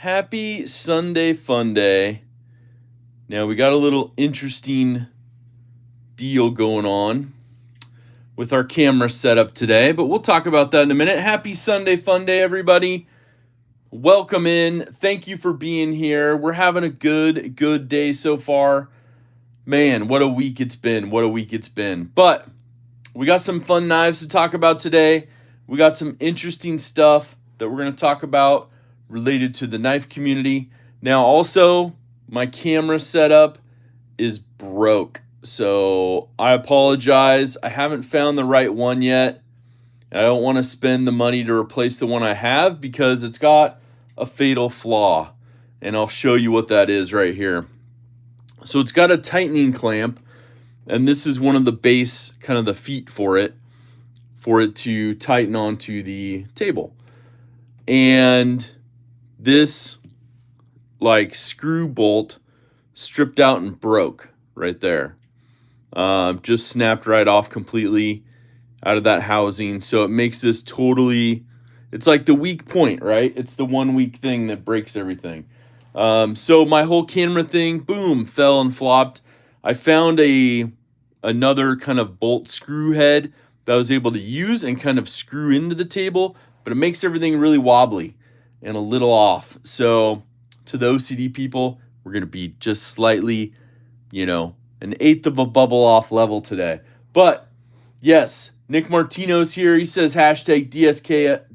Happy Sunday Funday. Now we got a little interesting deal going on with our camera setup today, but we'll talk about that in a minute. Happy Sunday Funday, everybody. Welcome in. Thank you for being here. We're having a good day so far. Man, what a week it's been. What a week it's been. But we got some fun knives to talk about today. We got some interesting stuff that we're going to talk about related to the knife community. Now, also, my camera setup is broke. So I apologize. I haven't found the right one yet. I don't want to spend the money to replace the one I have because it's got a fatal flaw. And I'll show you what that is right here. So it's got a tightening clamp. And this is one of the base, kind of the feet for it to tighten onto the table. And this like screw bolt stripped out and broke right there. Just snapped right off completely out of that housing. So it makes this totally, it's like the weak point, right? It's the one weak thing that breaks everything. So my whole camera thing, boom, fell and flopped. I found another kind of bolt screw head that I was able to use and kind of screw into the table, but it makes everything really wobbly and a little off. So to the OCD people, we're going to be just slightly, an eighth of a bubble off level today. But yes, Nick Martino's here. He says hashtag DSKFS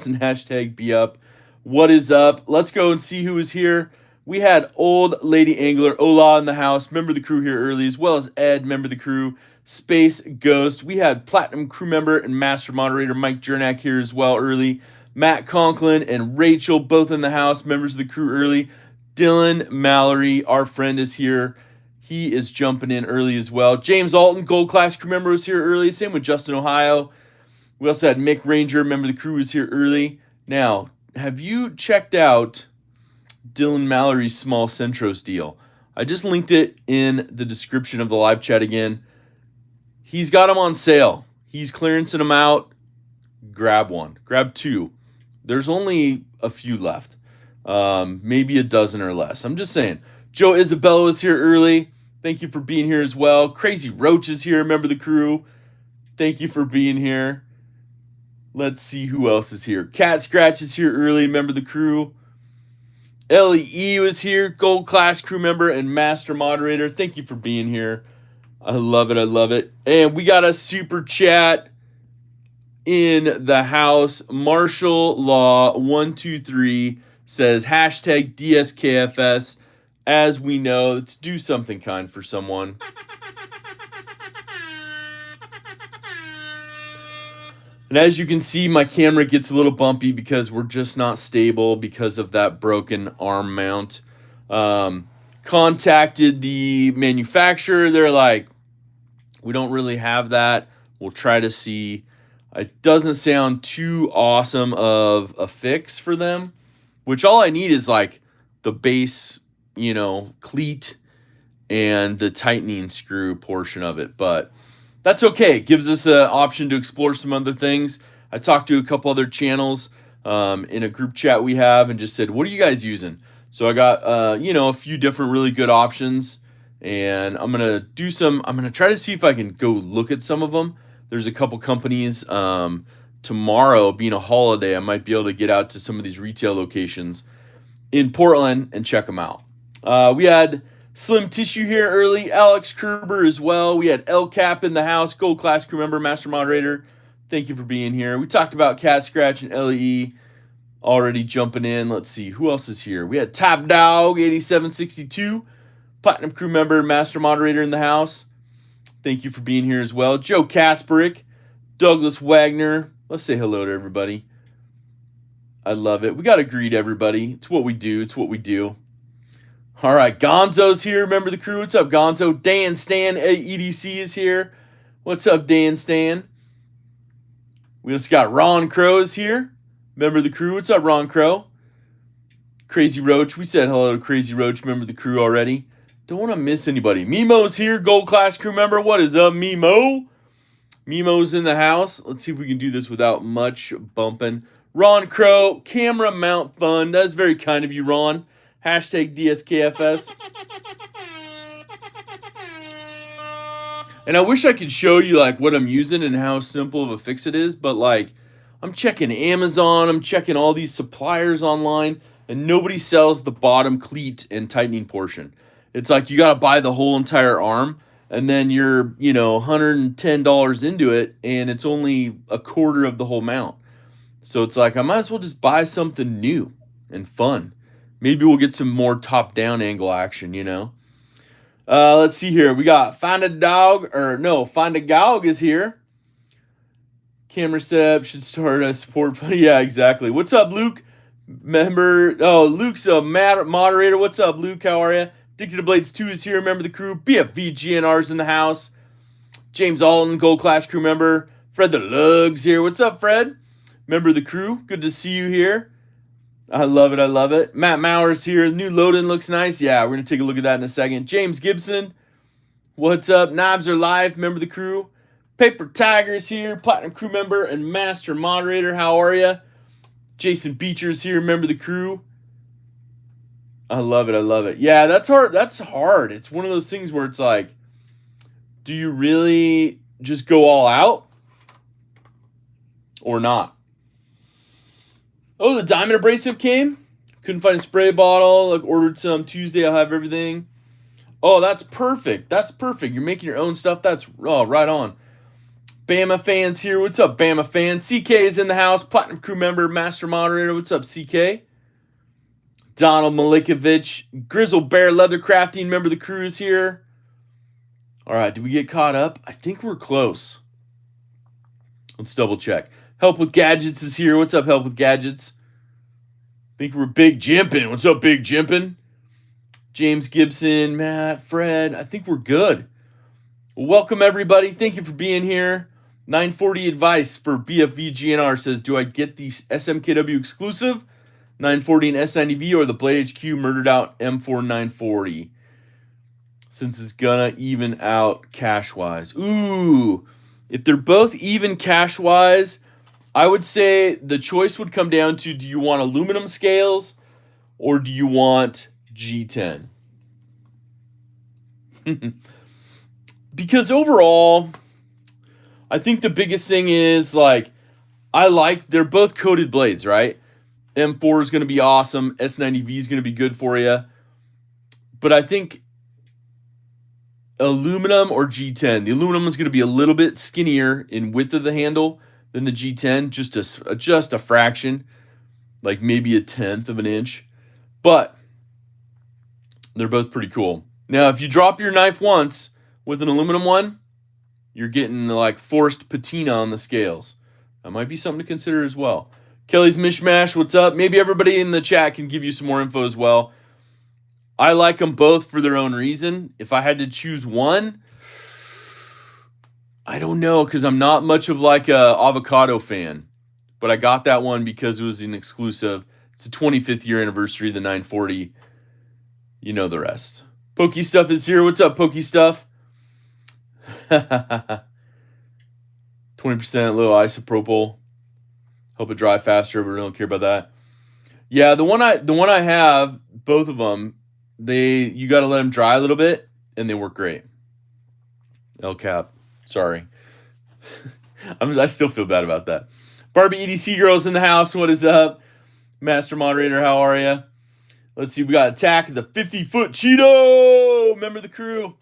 and hashtag be up. What is up? Let's go and see who is here. We had Old Lady Angler, Ola in the house, member of the crew here early, as well as Ed, member of the crew, Space Ghost. We had Platinum crew member and master moderator Mike Jernak here as well early. Matt Conklin and Rachel, both in the house, members of the crew early. Dylan Mallory, our friend, is here. He is jumping in early as well. James Alton, Gold Class crew member, was here early. Same with Justin Ohio. We also had Mick Ranger, member of the crew, was here early. Now, have you checked out Dylan Mallory's small Centros deal? I just linked it in the description of the live chat again. He's got them on sale. He's clearancing them out. Grab one. Grab two. There's only a few left. Maybe a dozen or less. I'm just saying. Joe Isabella is here early. Thank you for being here as well. Crazy Roach is here, member of the crew. Thank you for being here. Let's see who else is here. Cat Scratch is here early, member of the crew. LEE was here, Gold Class crew member and master moderator. Thank you for being here. I love it. I love it. And we got a super chat in the house. Marshall Law 123 says hashtag DSKFS. As we know, let's do something kind for someone. And as you can see, my camera gets a little bumpy because we're just not stable because of that broken arm mount. Contacted the manufacturer. They're like, we don't really have that. We'll try to see. It doesn't sound too awesome of a fix for them, which all I need is like the base, cleat and the tightening screw portion of it. But that's okay. It gives us an option to explore some other things. I talked to a couple other channels in a group chat we have and just said, what are you guys using? So I got, a few different really good options. And I'm going to try to see if I can go look at some of them. There's a couple companies. Tomorrow, being a holiday, I might be able to get out to some of these retail locations in Portland and check them out. We had Slim Tissue here early, Alex Kerber as well. We had El Cap in the house, Gold Class crew member, master moderator. Thank you for being here. We talked about Cat Scratch and LEE already jumping in. Let's see, who else is here? We had Top Dog 8762, Platinum crew member, master moderator in the house. Thank you for being here as well. Joe Kasperick, Douglas Wagner. Let's say hello to everybody. I love it. We got to greet everybody. It's what we do. It's what we do. All right, Gonzo's here. Remember the crew. What's up, Gonzo? Dan Stan EDC is here. What's up, Dan Stan? We also got Ron Crow is here. Member of the crew. What's up, Ron Crow? Crazy Roach. We said hello to Crazy Roach, member of the crew already. Don't want to miss anybody. Memo's here, Gold Class crew member. What is up, Memo? Memo's in the house. Let's see if we can do this without much bumping. Ron Crow, camera mount fun. That's very kind of you, Ron. Hashtag DSKFS. And I wish I could show you like what I'm using and how simple of a fix it is, but like I'm checking Amazon, I'm checking all these suppliers online, and nobody sells the bottom cleat and tightening portion. It's like you got to buy the whole entire arm, and then you're, $110 into it, and it's only a quarter of the whole mount. So it's like I might as well just buy something new and fun. Maybe we'll get some more top-down angle action. Let's see here. We got Find a Gog is here. Camera setup should start a support fund. Yeah, exactly. What's up, Luke? Luke's a moderator. What's up, Luke? How are you? Addicted to Blades 2 is here. Member of the crew. BFV GNR's in the house. James Alton, Gold Class crew member. Fred the Lugs here. What's up, Fred? Member of the crew. Good to see you here. I love it. Matt Mauer's here. The new load-in looks nice. Yeah, we're going to take a look at that in a second. James Gibson. What's up? Knobs are live. Member of the crew. Paper Tiger's here. Platinum crew member and master moderator. How are you? Jason Beecher's here. Member of the crew. I love it. Yeah, that's hard. It's one of those things where it's like, do you really just go all out or not? Oh, the diamond abrasive came. Couldn't find a spray bottle. Like, ordered some Tuesday. I'll have everything. Oh, that's perfect. You're making your own stuff. That's right on. Bama fans here. What's up, Bama fans? CK is in the house. Platinum crew member, master moderator. What's up, CK? Donald Milikovich. Grizzle Bear Leather Crafting, member of the crew is here. All right, did we get caught up? I think we're close. Let's double check. Help with Gadgets is here. What's up, Help with Gadgets? Think we're Big Jimpin'. What's up, Big Jimpin'? James Gibson, Matt, Fred. I think we're good. Welcome, everybody. Thank you for being here. 940 advice for BFV GNR says, do I get the SMKW exclusive 940 and S90V or the Blade HQ murdered out M4 940? Since it's gonna even out cash-wise. Ooh, if they're both even cash-wise, I would say the choice would come down to, do you want aluminum scales or do you want G10? Because overall, I think the biggest thing is, like, they're both coated blades, right? M4 is going to be awesome. S90V is going to be good for you. But I think aluminum or G10. The aluminum is going to be a little bit skinnier in width of the handle than the G10, just a fraction, like maybe a tenth of an inch. But they're both pretty cool. Now, if you drop your knife once with an aluminum one, you're getting like forced patina on the scales. That might be something to consider as well. Kelly's Mishmash, what's up? Maybe everybody in the chat can give you some more info as well. I like them both for their own reason. If I had to choose one, I don't know, because I'm not much of like a avocado fan. But I got that one because it was an exclusive. It's the 25th year anniversary of the 940. You know the rest. Pokey Stuff is here. What's up, Pokey Stuff? 20% little isopropyl. Help it dry faster, but we don't care about that. Yeah, the one I have, both of them, you got to let them dry a little bit, and they work great. El Cap, sorry. I still feel bad about that. Barbie EDC girl's in the house. What is up? Master moderator, how are you? Let's see, we got Attack the 50-foot Cheeto. Remember the crew.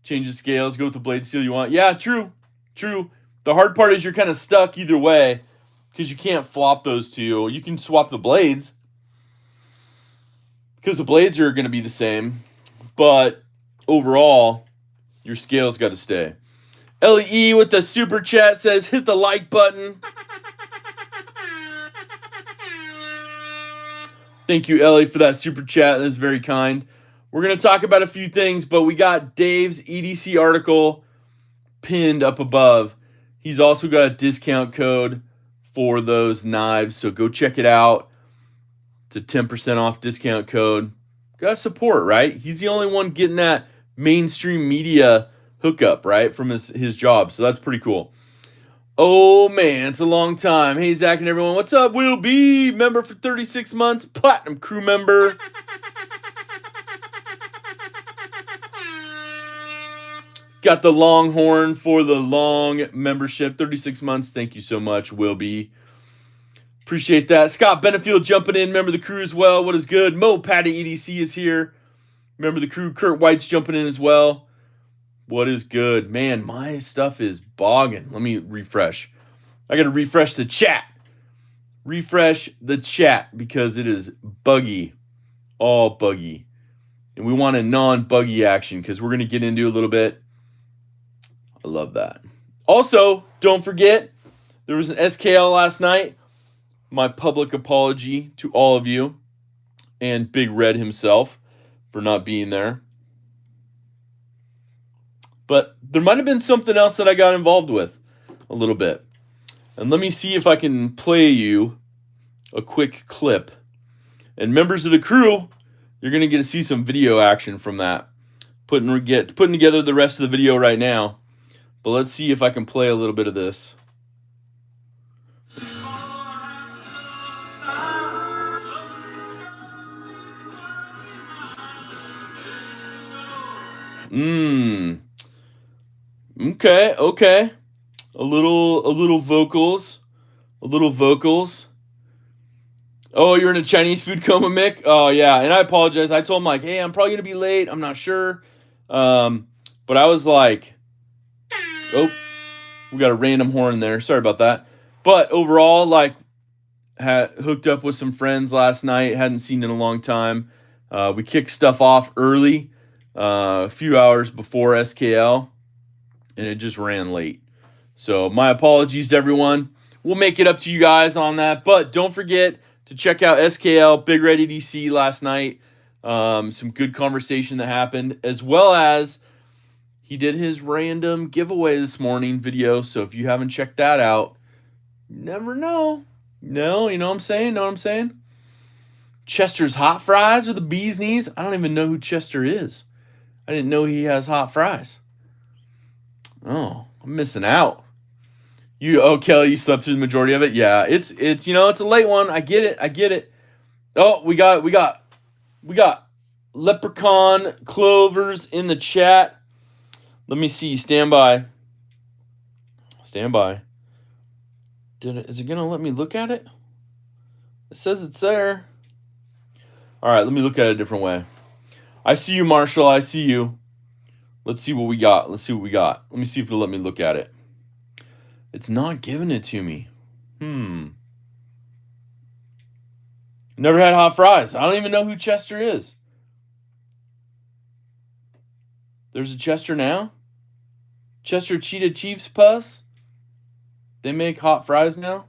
Change the scales, go with the blade steel you want. Yeah, true. The hard part is you're kind of stuck either way because you can't flop those two. You can swap the blades because the blades are going to be the same, but overall, your scale's got to stay. LE with the super chat says, hit the like button. Thank you, Ellie, for that super chat. That's very kind. We're going to talk about a few things, but we got Dave's EDC article pinned up above. He's also got a discount code for those knives, so go check it out. It's a 10% off discount code. Got support, right? He's the only one getting that mainstream media hookup, right, from his job, so that's pretty cool. Oh man, it's a long time. Hey Zach and everyone, what's up? Will B, member for 36 months, platinum crew member. Got the Longhorn for the long membership, 36 months. Thank you so much, Will B. Appreciate that. Scott Benefield jumping in, member of the crew as well. What is good? Mo Patty EDC is here. Member of the crew. Kurt White's jumping in as well. What is good? Man, my stuff is bogging. Let me refresh. I got to refresh the chat. Refresh the chat because it is buggy. All buggy. And we want a non-buggy action because we're going to get into a little bit. I love that. Also, don't forget, there was an SKL last night. My public apology to all of you and Big Red himself for not being there. But there might have been something else that I got involved with a little bit. And let me see if I can play you a quick clip. And members of the crew, you're going to get to see some video action from that. Putting together the rest of the video right now. But let's see if I can play a little bit of this. Okay. A little vocals. Oh, you're in a Chinese food coma, Mick? Oh, yeah. And I apologize. I told him, like, hey, I'm probably going to be late. I'm not sure. But I was like, oh, we got a random horn there. Sorry about that. But overall, like, hooked up with some friends last night. Hadn't seen in a long time. We kicked stuff off early, a few hours before SKL, and it just ran late. So my apologies to everyone. We'll make it up to you guys on that. But don't forget to check out SKL, Big Red EDC last night. Some good conversation that happened, as well as he did his random giveaway this morning video. So if you haven't checked that out, you never know. No, you know what I'm saying? Chester's hot fries or the bee's knees? I don't even know who Chester is. I didn't know he has hot fries. Oh, I'm missing out. Kelly, you slept through the majority of it? Yeah, it's it's a late one. I get it. Oh, we got Leprechaun Clovers in the chat. Let me see. Stand by. Is it gonna let me look at it? It says it's there. All right, let me look at it a different way. I see you, Marshall. I see you. Let's see what we got. Let me see if it'll let me look at it. It's not giving it to me. Never had hot fries. I don't even know who Chester is. There's a Chester now? Chester Cheetah Chiefs Puffs? They make hot fries now?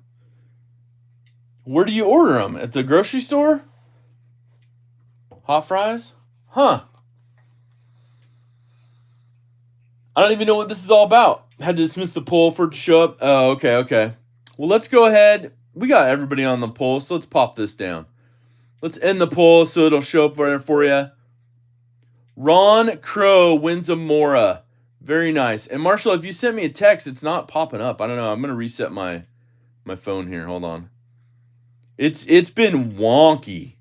Where do you order them? At the grocery store? Hot fries? Huh. I don't even know what this is all about. Had to dismiss the poll for it to show up. Oh, okay. Well, let's go ahead. We got everybody on the poll, so let's pop this down. Let's end the poll so it'll show up there for you. Ron Crow wins a Mora. Very nice. And Marshall, if you sent me a text, it's not popping up. I don't know. I'm going to reset my phone here. Hold on. It's been wonky.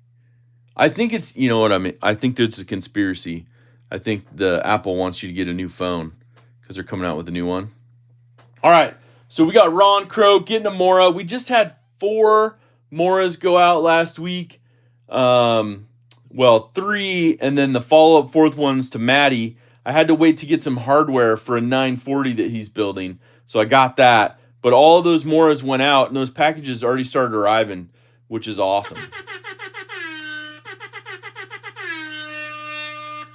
I think it's, you know what I mean? I think there's a conspiracy. I think the Apple wants you to get a new phone because they're coming out with a new one. All right. So we got Ron Crow getting a Mora. We just had 4 Moras go out last week. 3, and then the follow-up 4th one's to Maddie. I had to wait to get some hardware for a 940 that he's building. So I got that. But all of those Moras went out, and those packages already started arriving, which is awesome.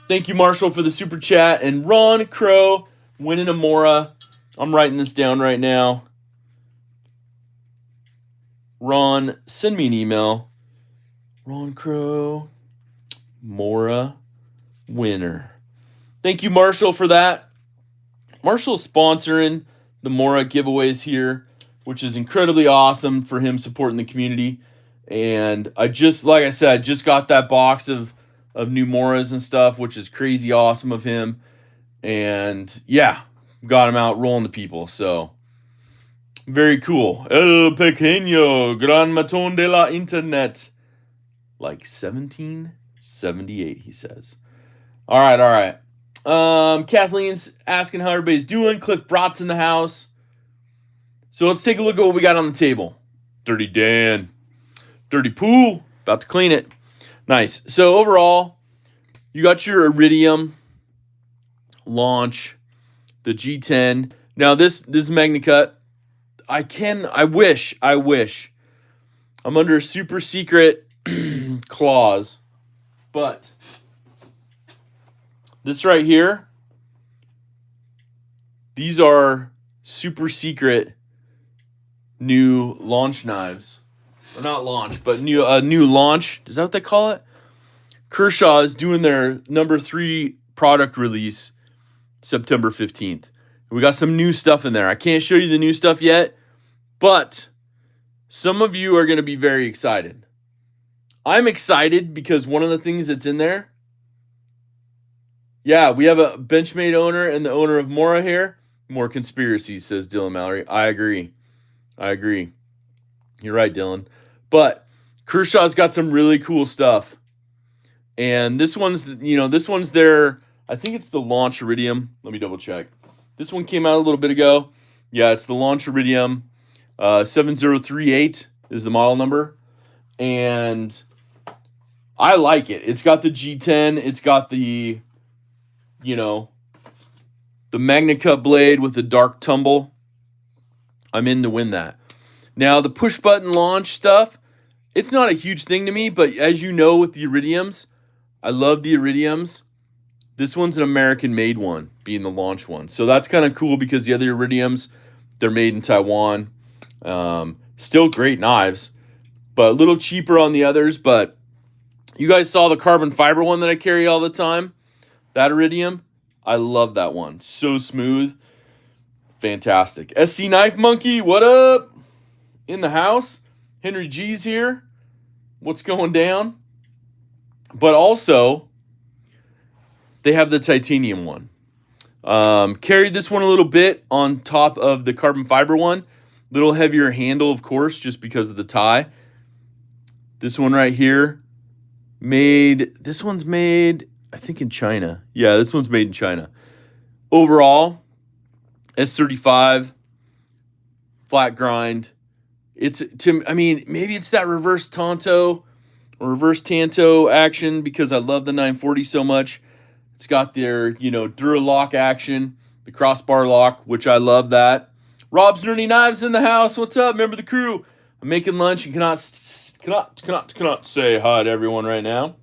Thank you, Marshall, for the super chat. And Ron Crow winning a Mora. I'm writing this down right now. Ron, send me an email. Ron Crow, Mora winner. Thank you, Marshall, for that. Marshall's sponsoring the Mora giveaways here, which is incredibly awesome for him supporting the community. And I just got that box of new Moras and stuff, which is crazy awesome of him. And yeah, got him out rolling to people. So Very cool. El pequeño gran matón de la internet. Like 1778, he says. All right, all right. Kathleen's asking how everybody's doing. Cliff Brott's in the house. So let's take a look at what we got on the table. Dirty Dan. Dirty Pool. About to clean it. Nice. So overall, you got your Iridium launch, the G10. Now this is MagnaCut. I wish. I'm under a super secret clause, but this right here, these are super secret new launch knives. Or not launch, but new launch. Is that what they call it? Kershaw is doing their number 3 product release September 15th. We got some new stuff in there. I can't show you the new stuff yet, but some of you are going to be very excited. I'm excited because one of the things that's in there, yeah, we have a Benchmade owner and the owner of Mora here. More conspiracies, says Dylan Mallory. I agree. You're right, Dylan. But Kershaw's got some really cool stuff. And this one's their, I think it's the launch Iridium. Let me double check. This one came out a little bit ago. Yeah, it's the launch Iridium. 7038 is the model number. And I like it. It's got the G10. It's got the, the MagnaCut blade with the dark tumble. I'm in to win that. Now, the push-button launch stuff, it's not a huge thing to me, but as you know with the Iridiums, I love the Iridiums. This one's an American-made one, being the launch one. So that's kind of cool because the other Iridiums, they're made in Taiwan. Still great knives, but a little cheaper on the others. But you guys saw the carbon fiber one that I carry all the time? That Iridium? I love that one. So smooth. Fantastic. SC Knife Monkey, what up? In the house. Henry G's here. What's going down? But also, they have the titanium one. Carried this one a little bit on top of the carbon fiber one. Little heavier handle, of course, just because of the tie. This one right here, this one's made, I think, in China. Yeah, this one's made in China. Overall, S35, flat grind. Maybe it's that reverse Tanto or reverse Tanto action because I love the 940 so much. It's got their, Duralock action, the crossbar lock, which I love that. Rob's Nerdy Knives in the house. What's up? Remember the crew. I'm making lunch and cannot say hi to everyone right now.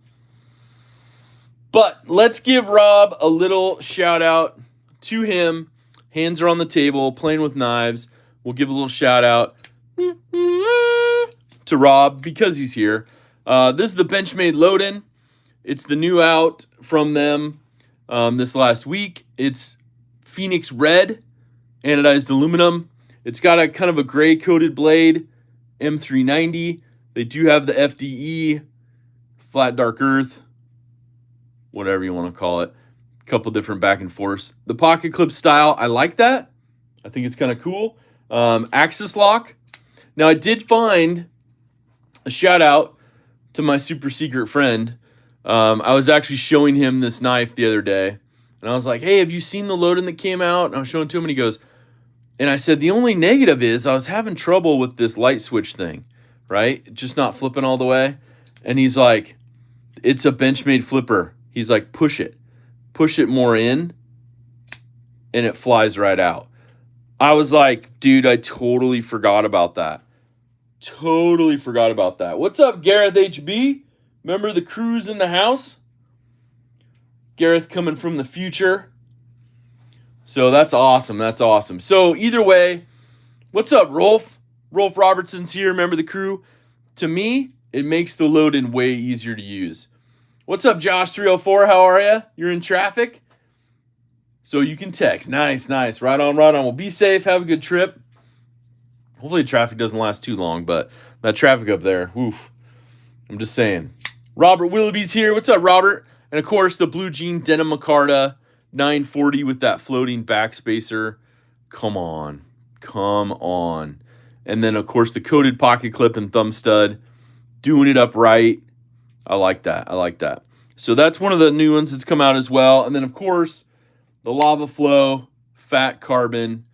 But let's give Rob a little shout out to him. Hands are on the table, playing with knives. We'll give a little shout out to Rob because he's here. This is the Benchmade Loden. It's the new out from them this last week. It's Phoenix Red, anodized aluminum. It's got a kind of a gray coated blade, M390. They do have the FDE, flat dark earth, whatever you want to call it. A couple different back and forths. The pocket clip style, I like that. I think it's kind of cool. Axis lock. Now I did find a shout out to my super secret friend. I was actually showing him this knife the other day. And I was like, hey, have you seen the Loden that came out? And I was showing it to him and he goes, and I said, the only negative is I was having trouble with this light switch thing, right? Just not flipping all the way. And he's like, it's a Benchmade flipper. He's like, push it more in and it flies right out. I was like, dude, I totally forgot about that. What's up, Gareth HB? Remember the crew's in the house? Gareth coming from the future. So that's awesome. So either way, what's up, Rolf? Rolf Robertson's here. Remember the crew? To me, it makes the Loden way easier to use. What's up, Josh304? How are you? You're in traffic? So you can text. Nice. Right on. Well, be safe. Have a good trip. Hopefully traffic doesn't last too long, but that traffic up there, oof. I'm just saying. Robert Willoughby's here. What's up, Robert? And of course, the Blue Jean Denim Micarta 940 with that floating backspacer. Come on. Come on. And then, of course, the coated pocket clip and thumb stud, doing it up right. I like that. I like that. So that's one of the new ones that's come out as well. And then, of course, the Lava Flow, fat carbon,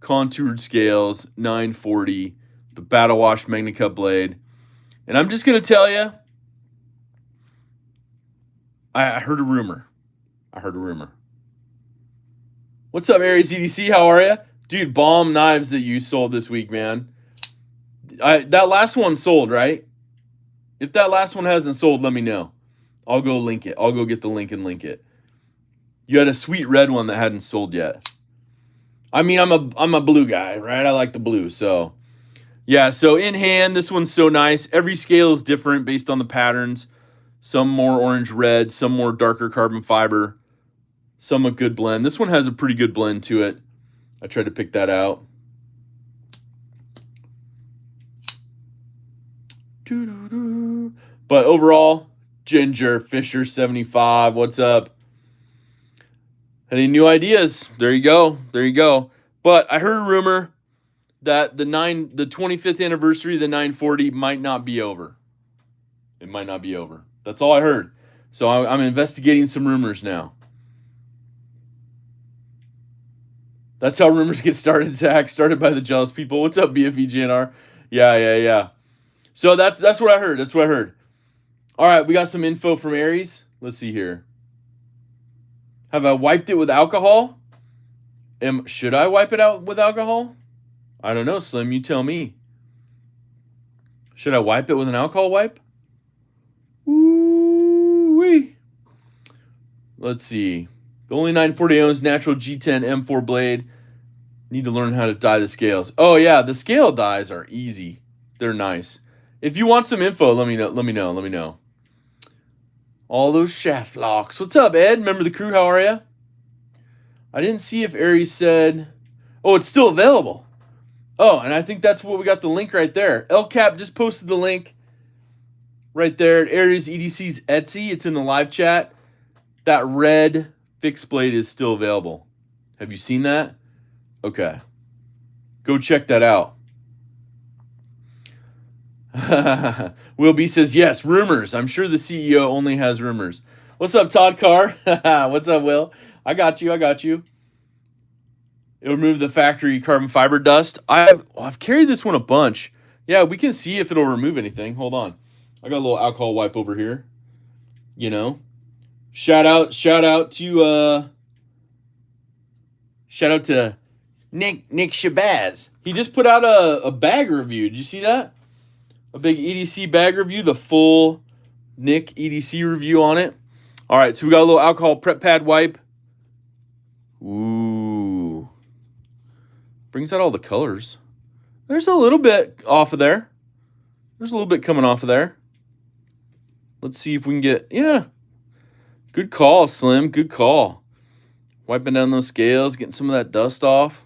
contoured scales, 940, the Battle Wash MagnaCut blade. And I'm just going to tell you, I heard a rumor. What's up, Aries EDC? How are you? Dude, bomb knives that you sold this week, man. That last one sold, right? If that last one hasn't sold, let me know. I'll go link it. I'll go get the link and link it. You had a sweet red one that hadn't sold yet. I mean, I'm a blue guy, right? I like the blue, so yeah. So in hand, this one's so nice. Every scale is different based on the patterns. Some more orange red, some more darker carbon fiber, some a good blend. This one has a pretty good blend to it. I tried to pick that out. But overall, Ginger, Fisher 75, what's up? Any new ideas? There you go. There you go. But I heard a rumor that the 25th anniversary of the 940 might not be over. It might not be over. That's all I heard. So I'm investigating some rumors now. That's how rumors get started, Zach. Started by the jealous people. What's up, BFEGNR? Yeah. So that's what I heard. That's what I heard. All right, we got some info from Aries. Let's see here. Have I wiped it with alcohol? Should I wipe it out with alcohol? I don't know, Slim. You tell me. Should I wipe it with an alcohol wipe? Ooh-wee. Let's see. The only 940 owns natural G10 M4 blade. Need to learn how to dye the scales. Oh yeah, the scale dyes are easy. They're nice. If you want some info, let me know. All those shaft locks. What's up, Ed? Remember the crew? How are you? I didn't see if Aries said... Oh, it's still available. Oh, and I think that's what we got the link right there. LCAP just posted the link right there at Aries EDC's Etsy. It's in the live chat. That red fixed blade is still available. Have you seen that? Okay. Go check that out. Will B says, yes, rumors. I'm sure the CEO only has rumors. What's up, Todd Carr? What's up, Will? I got you. It'll remove the factory carbon fiber dust. I've carried this one a bunch. Yeah, we can see if it'll remove anything. Hold on. I got a little alcohol wipe over here. You know. Shout out to Nick Shabazz. He just put out a bag review. Did you see that? A big EDC bag review, the full Nick EDC review on it. All right, so we got a little alcohol prep pad wipe. Ooh. Brings out all the colors. There's a little bit off of there. There's a little bit coming off of there. Let's see if we can get, yeah. Good call, Slim. Good call. Wiping down those scales, getting some of that dust off.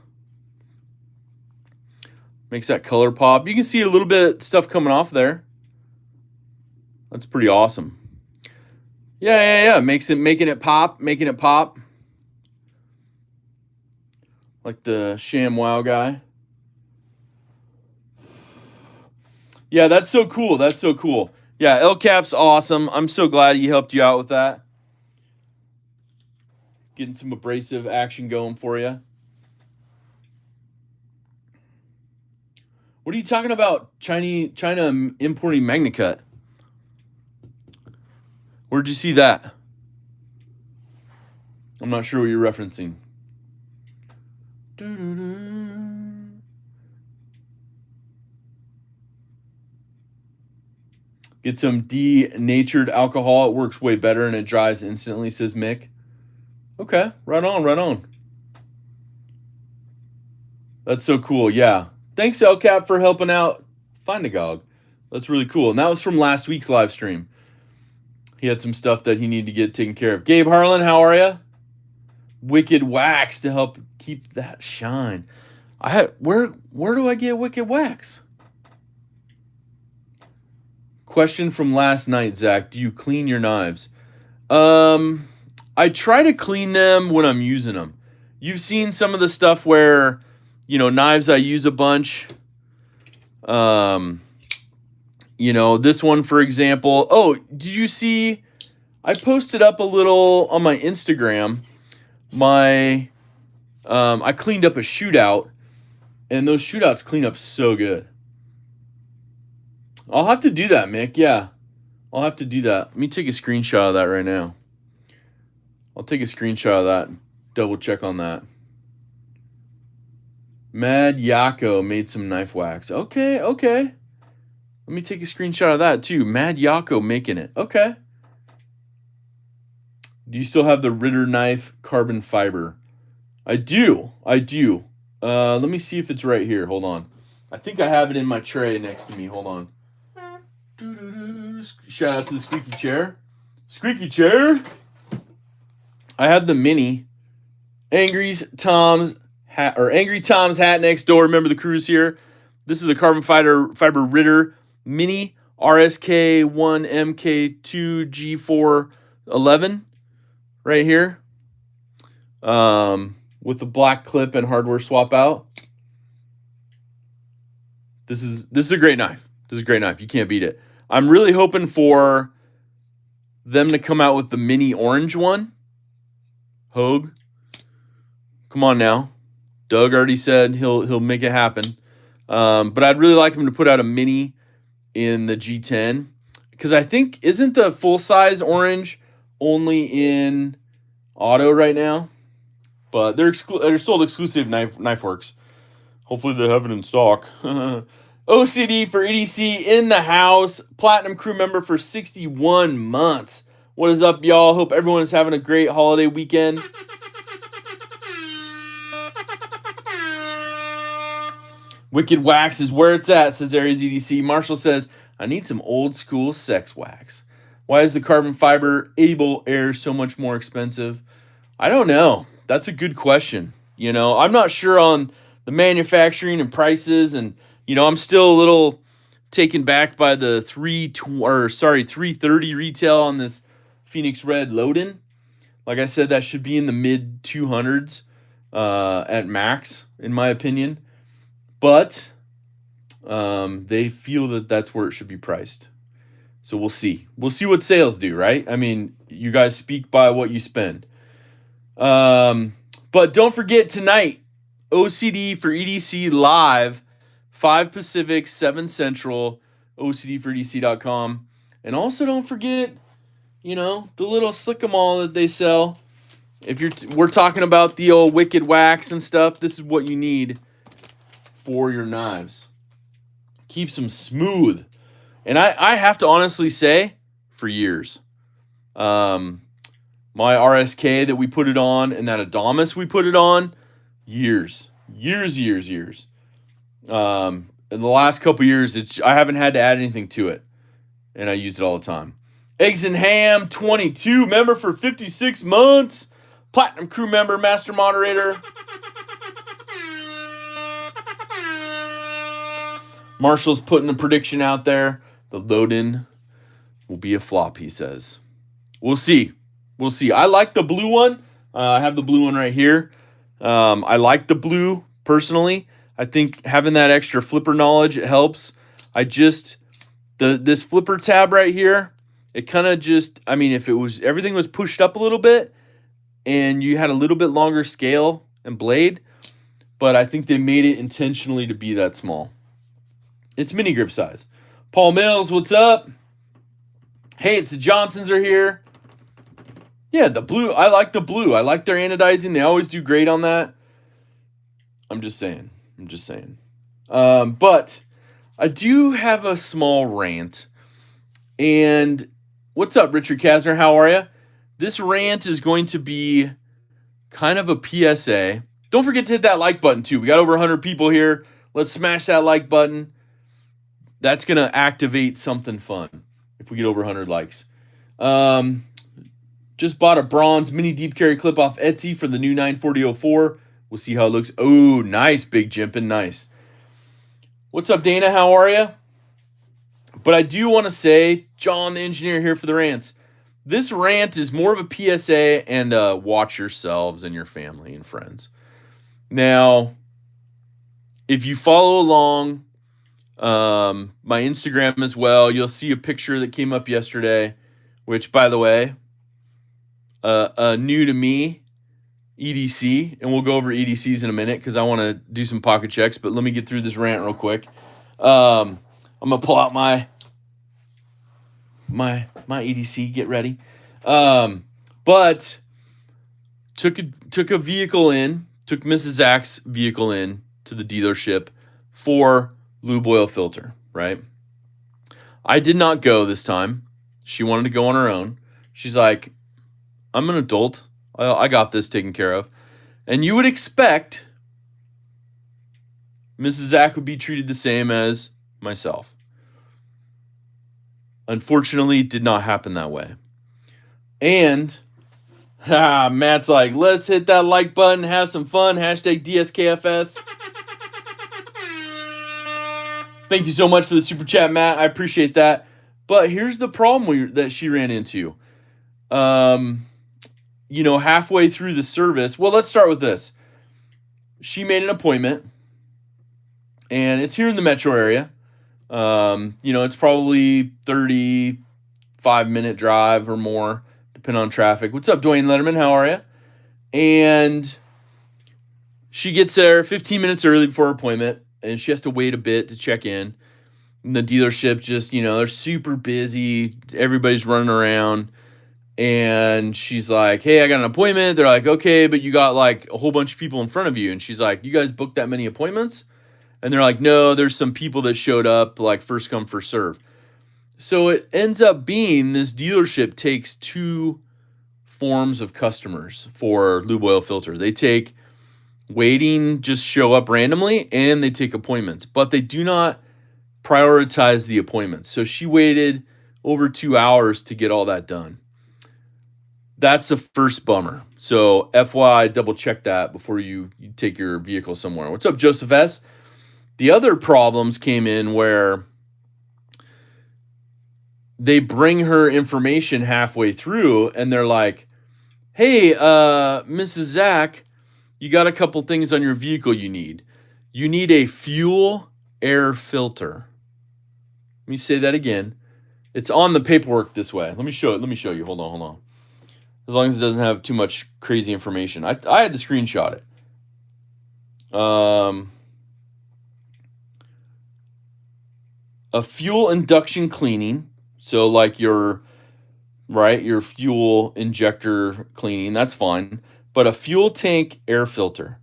Makes that color pop. You can see a little bit of stuff coming off there. That's pretty awesome. Yeah. Making it pop. Like the ShamWow guy. Yeah, that's so cool. Yeah, LCAP's awesome. I'm so glad he helped you out with that. Getting some abrasive action going for you. What are you talking about? China importing MagnaCut. Where'd you see that? I'm not sure what you're referencing. Get some denatured alcohol. It works way better and it dries instantly, says Mick. Okay, right on. That's so cool, yeah. Thanks, LCAP, for helping out Funday. That's really cool. And that was from last week's live stream. He had some stuff that he needed to get taken care of. Gabe Harlan, how are you? Wicked Wax to help keep that shine. Where do I get Wicked Wax? Question from last night, Zach. Do you clean your knives? I try to clean them when I'm using them. You've seen some of the stuff where knives I use a bunch. This one, for example. Oh, did you see? I posted up a little on my Instagram. I cleaned up a shootout, and those shootouts clean up so good. I'll have to do that, Mick. Yeah, I'll have to do that. Let me take a screenshot of that right now. I'll take a screenshot of that. Double check on that. Mad Yako made some knife wax. Okay. Let me take a screenshot of that too. Mad Yako making it. Okay. Do you still have the Ritter knife carbon fiber? I do. Let me see if it's right here. Hold on. I think I have it in my tray next to me. Hold on. Shout out to the squeaky chair. Squeaky chair. I have the mini Angry Tom's hat next door. Remember the crew's here. This is the carbon fiber Ritter mini RSK1 MK2 G411 right here. With the black clip and hardware swap out. This is a great knife. You can't beat it. I'm really hoping for them to come out with the mini orange one. Hogue. Come on now. Doug already said he'll make it happen. But I'd really like him to put out a mini in the G10. Because I think, isn't the full-size orange only in auto right now? But they're sold exclusive Knifeworks. Hopefully they have it in stock. OCD for EDC in the house. Platinum crew member for 61 months. What is up, y'all? Hope everyone is having a great holiday weekend. Wicked wax is where it's at, says Aries EDC. Marshall says, I need some old school sex wax. Why is the carbon fiber Able Air so much more expensive? I don't know. That's a good question. I'm not sure on the manufacturing and prices, and I'm still a little taken back by the 330 retail on this Phoenix Red Loden. Like I said, that should be in the mid 200s at max, in my opinion. But they feel that that's where it should be priced. So we'll see. We'll see what sales do, right? I mean, you guys speak by what you spend. But don't forget tonight, OCD for EDC live, 5 Pacific, 7 Central, OCDforedc.com. And also don't forget, the little slick-em-all that they sell. If we're talking about the old Wicked wax and stuff, this is what you need for your knives. Keeps them smooth. And I have to honestly say, for years, my RSK that we put it on and that Adamas we put it on, years. In the last couple years, I haven't had to add anything to it, and I use it all the time. Eggs and Ham 22 member for 56 months, platinum crew member, master moderator. Marshall's putting a prediction out there. The load-in will be a flop, he says. We'll see. I like the blue one. I have the blue one right here. I like the blue personally. I think having that extra flipper knowledge, it helps. This flipper tab right here, it kind of if everything was pushed up a little bit and you had a little bit longer scale and blade, but I think they made it intentionally to be that small. It's mini grip size. Paul Mills, what's up? Hey, it's the Johnsons are here. Yeah, the blue. I like the blue. I like their anodizing. They always do great on that. I'm just saying. But I do have a small rant. And what's up, Richard Kasner? How are you? This rant is going to be kind of a PSA. Don't forget to hit that like button, too. We got over 100 people here. Let's smash that like button. That's going to activate something fun if we get over 100 likes. Just bought a bronze mini deep carry clip off Etsy for the new 940-04. We'll see how it looks. Oh, nice, Big Jimpin'. Nice. What's up, Dana? How are you? But I do want to say, John, the engineer here for the rants. This rant is more of a PSA and watch yourselves and your family and friends. Now, if you follow along my Instagram as well, you'll see a picture that came up yesterday, which, by the way, new to me, EDC, and we'll go over EDCs in a minute because I want to do some pocket checks, but let me get through this rant real quick. I'm gonna pull out my EDC, get ready. But took a vehicle in, took Mrs. Zach's vehicle in to the dealership for lube oil filter, right? I did not go this time. She wanted to go on her own. She's like, I'm an adult. I got this taken care of. And you would expect Mrs. Zach would be treated the same as myself. Unfortunately, it did not happen that way. And Matt's like, let's hit that like button, have some fun, hashtag DSKFS. Thank you so much for the super chat, Matt. I appreciate that. But here's the problem that she ran into. Halfway through the service, well, let's start with this. She made an appointment, and it's here in the metro area. It's probably 35-minute drive or more, depending on traffic. What's up, Dwayne Letterman? How are you? And she gets there 15 minutes early before her appointment, and she has to wait a bit to check in. And the dealership just, they're super busy. Everybody's running around. And she's like, hey, I got an appointment. They're like, okay, but you got like a whole bunch of people in front of you. And she's like, you guys booked that many appointments? And they're like, no, there's some people that showed up like first come, first serve. So it ends up being this dealership takes two forms of customers for lube oil filter. They take waiting, just show up randomly, and they take appointments, but they do not prioritize the appointments. So she waited over 2 hours to get all that done. That's the first bummer. So FYI, double check that before you take your vehicle somewhere. What's up, Joseph S? The other problems came in where they bring her information halfway through and they're like, hey, Mrs. Zach, you got a couple things on your vehicle you need. You need a fuel air filter. Let me say that again. It's on the paperwork this way. Let me show you. Hold on. As long as it doesn't have too much crazy information. I had to screenshot it. A fuel induction cleaning. So like your fuel injector cleaning, that's fine. But a fuel tank air filter,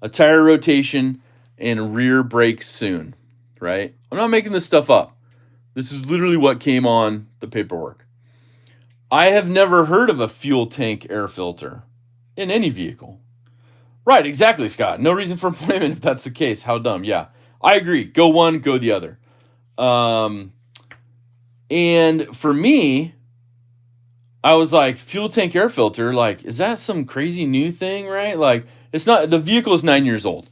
a tire rotation, and rear brakes soon, right? I'm not making this stuff up. This is literally what came on the paperwork. I have never heard of a fuel tank air filter in any vehicle. Right, exactly, Scott. No reason for appointment if that's the case. How dumb. Yeah, I agree. Go one, go the other. And for me, I was like, fuel tank air filter, like, is that some crazy new thing, right? Like, it's not, the vehicle is 9 years old.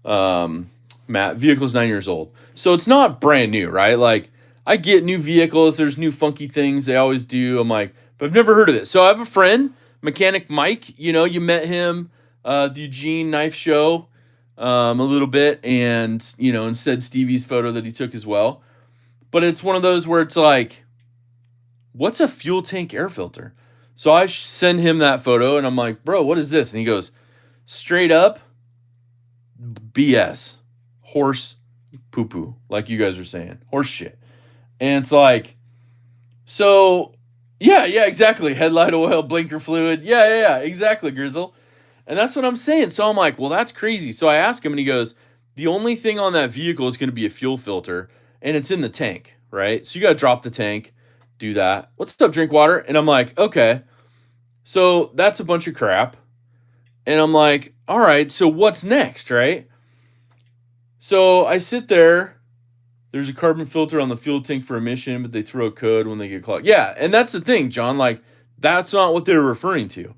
Matt, vehicle's 9 years old. So it's not brand new, right? Like, I get new vehicles, there's new funky things, they always do. I'm like, but I've never heard of it. So I have a friend, Mechanic Mike, you met him, the Eugene Knife Show, a little bit, and, instead Stevie's photo that he took as well. But it's one of those where it's like, what's a fuel tank air filter? So I send him that photo, and I'm like, bro, what is this? And he goes, straight up, BS, horse poo-poo, like you guys are saying, horse shit. And it's like, so, yeah, exactly. Headlight oil, blinker fluid. Yeah, exactly, Grizzle. And that's what I'm saying. So I'm like, well, that's crazy. So I ask him, and he goes, the only thing on that vehicle is going to be a fuel filter, and it's in the tank, right? So you got to drop the tank, do that. What's up, drink water? And I'm like, okay. So that's a bunch of crap. And I'm like, all right, so what's next, right? So I sit there. There's a carbon filter on the fuel tank for emission, but they throw a code when they get clogged. Yeah, and that's the thing, John. Like, that's not what they were referring to.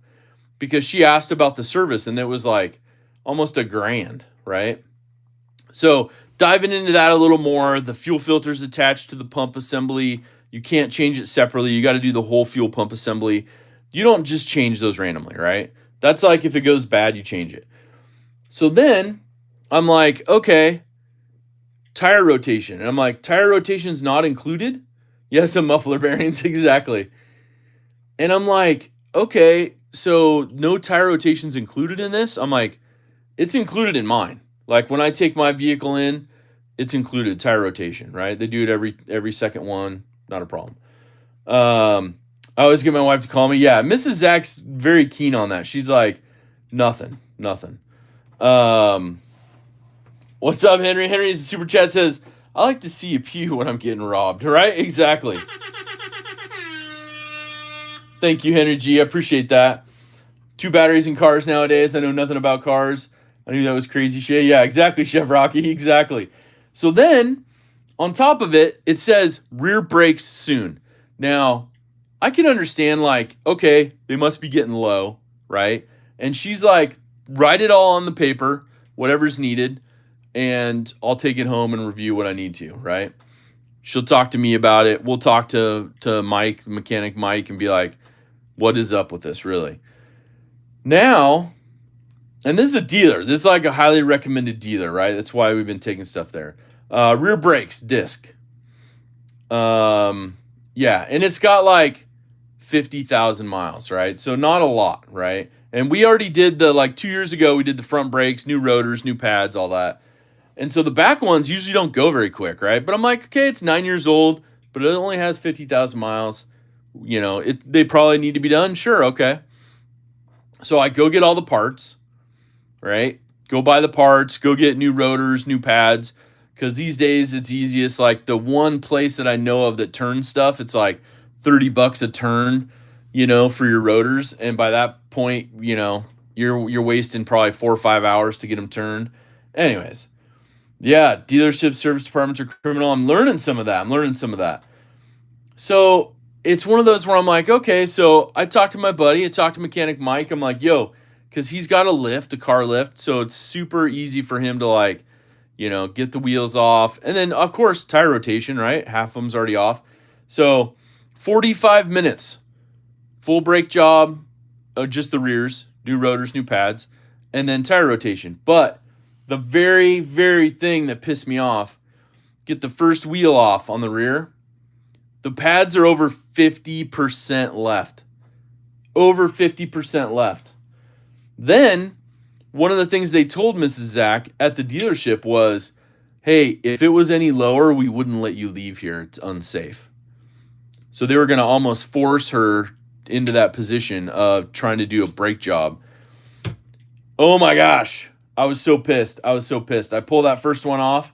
Because she asked about the service, and it was like almost $1,000, right? So diving into that a little more, the fuel filter's attached to the pump assembly. You can't change it separately. You got to do the whole fuel pump assembly. You don't just change those randomly, right? That's like if it goes bad, you change it. So then I'm like, okay, tire rotation. And I'm like, tire rotation's not included? Yes, some muffler bearings, exactly. And I'm like, okay, so no tire rotation's included in this? I'm like, it's included in mine. Like when I take my vehicle in, it's included tire rotation, right? They do it every second one, not a problem. I always get my wife to call me. Yeah, Mrs. Zach's very keen on that. She's like, nothing, nothing. What's up, Henry? Henry's super chat says, I like to see a pew when I'm getting robbed, right? Exactly. Thank you, Henry G. I appreciate that. 2 batteries in cars nowadays. I know nothing about cars. I knew that was crazy shit. Yeah, exactly, Chef Rocky. Exactly. So then, on top of it, it says rear brakes soon. Now, I can understand, like, okay, they must be getting low, right? And she's like, write it all on the paper, whatever's needed, and I'll take it home and review what I need to, right? She'll talk to me about it. We'll talk to Mike, mechanic Mike, and be like, what is up with this, really? Now, and this is a dealer. This is like a highly recommended dealer, right? That's why we've been taking stuff there. Rear brakes, disc. Yeah, and it's got like 50,000 miles, right? So not a lot, right? And we already did like 2 years ago, we did the front brakes, new rotors, new pads, all that. And so the back ones usually don't go very quick, right? But I'm like, okay, it's 9 years old, but it only has 50,000 miles. You know, they probably need to be done. Sure, okay. So I go get all the parts, right? Go buy the parts, go get new rotors, new pads. Because these days it's easiest. Like the one place that I know of that turns stuff, it's like $30 a turn, you know, for your rotors. And by that point, you know, you're wasting probably 4 or 5 hours to get them turned. Anyways, yeah, dealership service departments are criminal. I'm learning some of that. So it's one of those where I'm like, okay, so I talked to my buddy, I talked to mechanic Mike. I'm like, yo, because he's got a car lift. So it's super easy for him to like, you know, get the wheels off. And then, of course, tire rotation, right? Half of them's already off. So 45 minutes, full brake job, just the rears, new rotors, new pads, and then tire rotation. But the very, very thing that pissed me off, get the first wheel off on the rear. The pads are over 50% left. Over 50% left. Then, one of the things they told Mrs. Zach at the dealership was, hey, if it was any lower, we wouldn't let you leave here. It's unsafe. So they were going to almost force her into that position of trying to do a brake job. Oh my gosh. I was so pissed. I pull that first one off.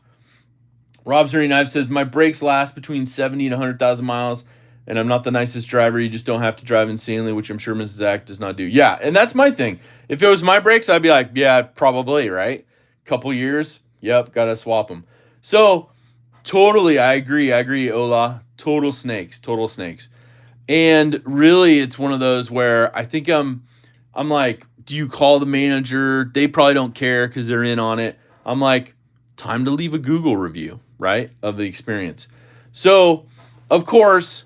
Rob's Dirty Knife says, my brakes last between 70 and 100,000 miles, and I'm not the nicest driver. You just don't have to drive insanely, which I'm sure Mrs. Zach does not do. Yeah, and that's my thing. If it was my brakes, I'd be like, yeah, probably, right? Couple years, yep, got to swap them. So, totally, I agree, Ola. Total snakes. And really, it's one of those where I think I'm like, do you call the manager? They probably don't care because they're in on it. I'm like, time to leave a Google review, right, of the experience. So, of course,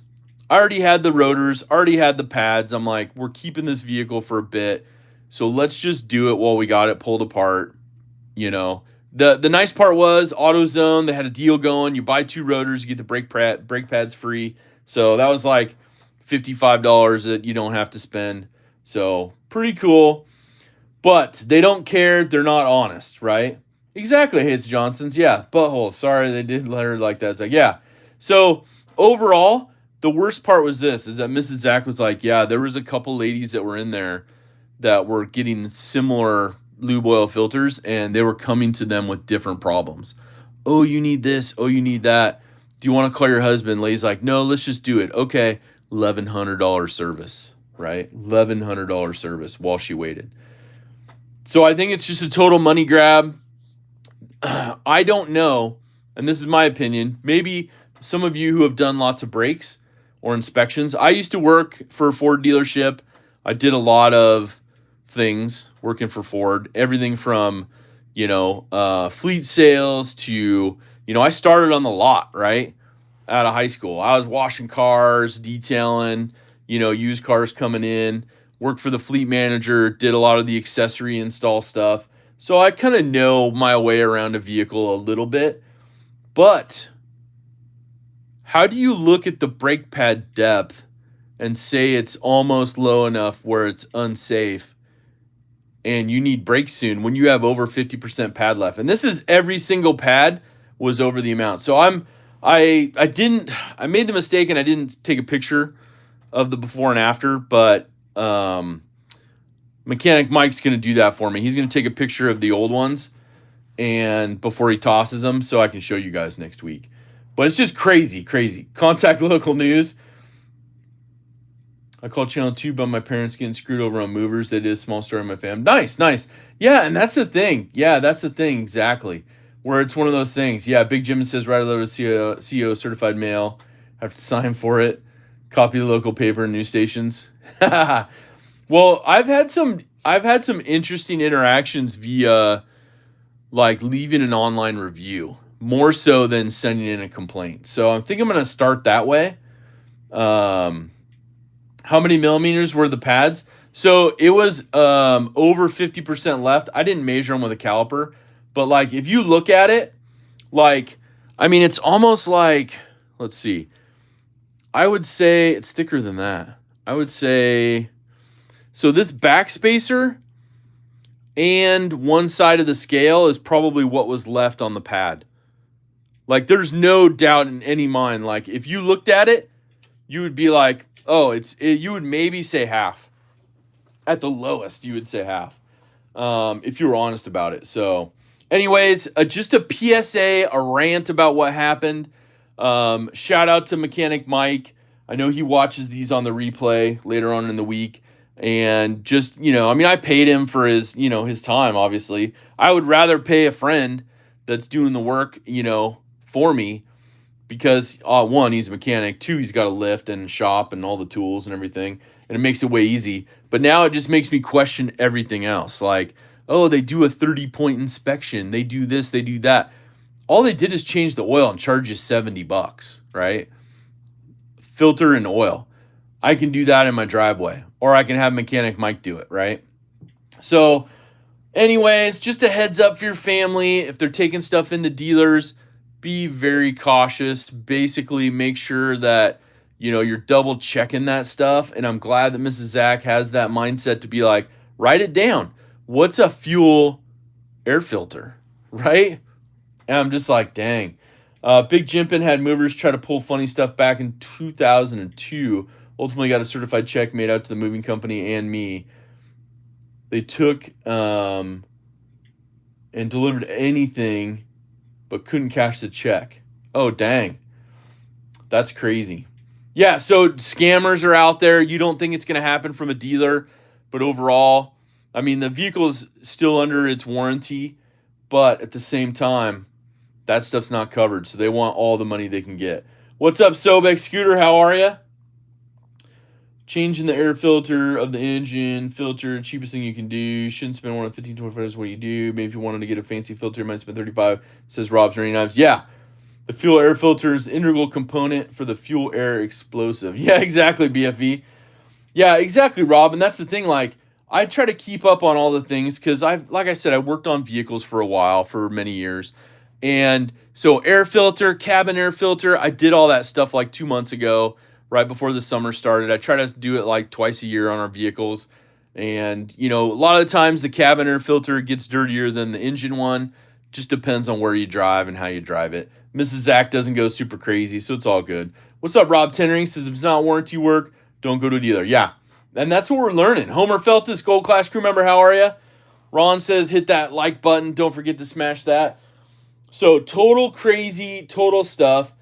I already had the rotors, already had the pads. I'm like, we're keeping this vehicle for a bit, so let's just do it while we got it pulled apart. You know, the nice part was AutoZone. They had a deal going. You buy 2 rotors, you get the brake pads free. So that was like $55 that you don't have to spend. So pretty cool. But they don't care. They're not honest, right? Exactly, Hits Johnson's. Yeah, buttholes. Sorry, they did let her like that. It's like, yeah. So overall, the worst part was this, is that Mrs. Zach was like, yeah, there was a couple ladies that were in there that were getting similar lube oil filters, and they were coming to them with different problems. Oh, you need this. Oh, you need that. Do you want to call your husband? Lady's like, no, let's just do it. Okay, $1,100 service, right? $1,100 service while she waited. So I think it's just a total money grab. I don't know, and this is my opinion. Maybe some of you who have done lots of brakes or inspections. I used to work for a Ford dealership. I did a lot of things working for Ford. Everything from, fleet sales to, I started on the lot, right? Out of high school. I was washing cars, detailing, used cars coming in. Worked for the fleet manager, did a lot of the accessory install stuff. So I kind of know my way around a vehicle a little bit, but how do you look at the brake pad depth and say it's almost low enough where it's unsafe and you need brakes soon when you have over 50% pad left? And this is every single pad was over the amount. So I made the mistake and I didn't take a picture of the before and after, but mechanic Mike's going to do that for me. He's going to take a picture of the old ones and before he tosses them so I can show you guys next week. But it's just crazy, crazy. Contact local news. I called Channel 2 about my parents getting screwed over on movers. They did a small story on my fam. Nice, nice. Yeah, and that's the thing. Yeah, that's the thing, exactly. Where it's one of those things. Yeah, Big Jim says, write a letter to CEO certified mail. Have to sign for it. Copy the local paper and news stations. Well, I've had some interesting interactions via like leaving an online review, more so than sending in a complaint. So I think I'm going to start that way. How many millimeters were the pads? So it was over 50% left. I didn't measure them with a caliper, but like if you look at it, like I mean, it's almost like, let's see. I would say it's thicker than that. I would say, so this backspacer and one side of the scale is probably what was left on the pad. Like there's no doubt in any mind. Like if you looked at it, you would be like, oh, you would maybe say half. At the lowest, you would say half. If you were honest about it. So anyways, just a PSA, a rant about what happened. Shout out to Mechanic Mike. I know he watches these on the replay later on in the week. And just, I mean, I paid him for his, his time, obviously. I would rather pay a friend that's doing the work, for me because, one, he's a mechanic. Two, he's got a lift and shop and all the tools and everything. And it makes it way easy. But now it just makes me question everything else. Like, oh, they do a 30-point inspection. They do this, they do that. All they did is change the oil and charge you $70, right? Filter and oil. I can do that in my driveway, or I can have Mechanic Mike do it, right? So anyways, just a heads up for your family. If they're taking stuff into dealers, be very cautious. Basically, make sure that, you're double checking that stuff. And I'm glad that Mrs. Zach has that mindset to be like, write it down. What's a fuel air filter, right? And I'm just like, dang. Big Jimpin had movers try to pull funny stuff back in 2002. Ultimately got a certified check made out to the moving company and me. They took and delivered anything but couldn't cash the check. Oh, dang. That's crazy. Yeah, so scammers are out there. You don't think it's going to happen from a dealer, but overall, I mean, the vehicle's still under its warranty, but at the same time, that stuff's not covered, so they want all the money they can get. What's up, Sobek Scooter? How are you? Changing the air filter of the engine filter, cheapest thing you can do. Shouldn't spend more than $15, $25 what you do. Maybe if you wanted to get a fancy filter, you might spend $35, says Rob's Rainy Knives. Yeah, the fuel air filter is an integral component for the fuel air explosive. Yeah, exactly, BFE. Yeah, exactly, Rob. And that's the thing, like, I try to keep up on all the things because like I said, I worked on vehicles for a while, for many years. And so air filter, cabin air filter, I did all that stuff like 2 months ago, right before the summer started. I try to do it like twice a year on our vehicles. And, a lot of the times the cabin air filter gets dirtier than the engine one. Just depends on where you drive and how you drive it. Mrs. Zach doesn't go super crazy, so it's all good. What's up, Rob Tennering? Says if it's not warranty work, don't go to a dealer. Yeah, and that's what we're learning. Homer Feltus, Gold Class crew member, how are you? Ron says hit that like button. Don't forget to smash that. So total crazy, total stuff.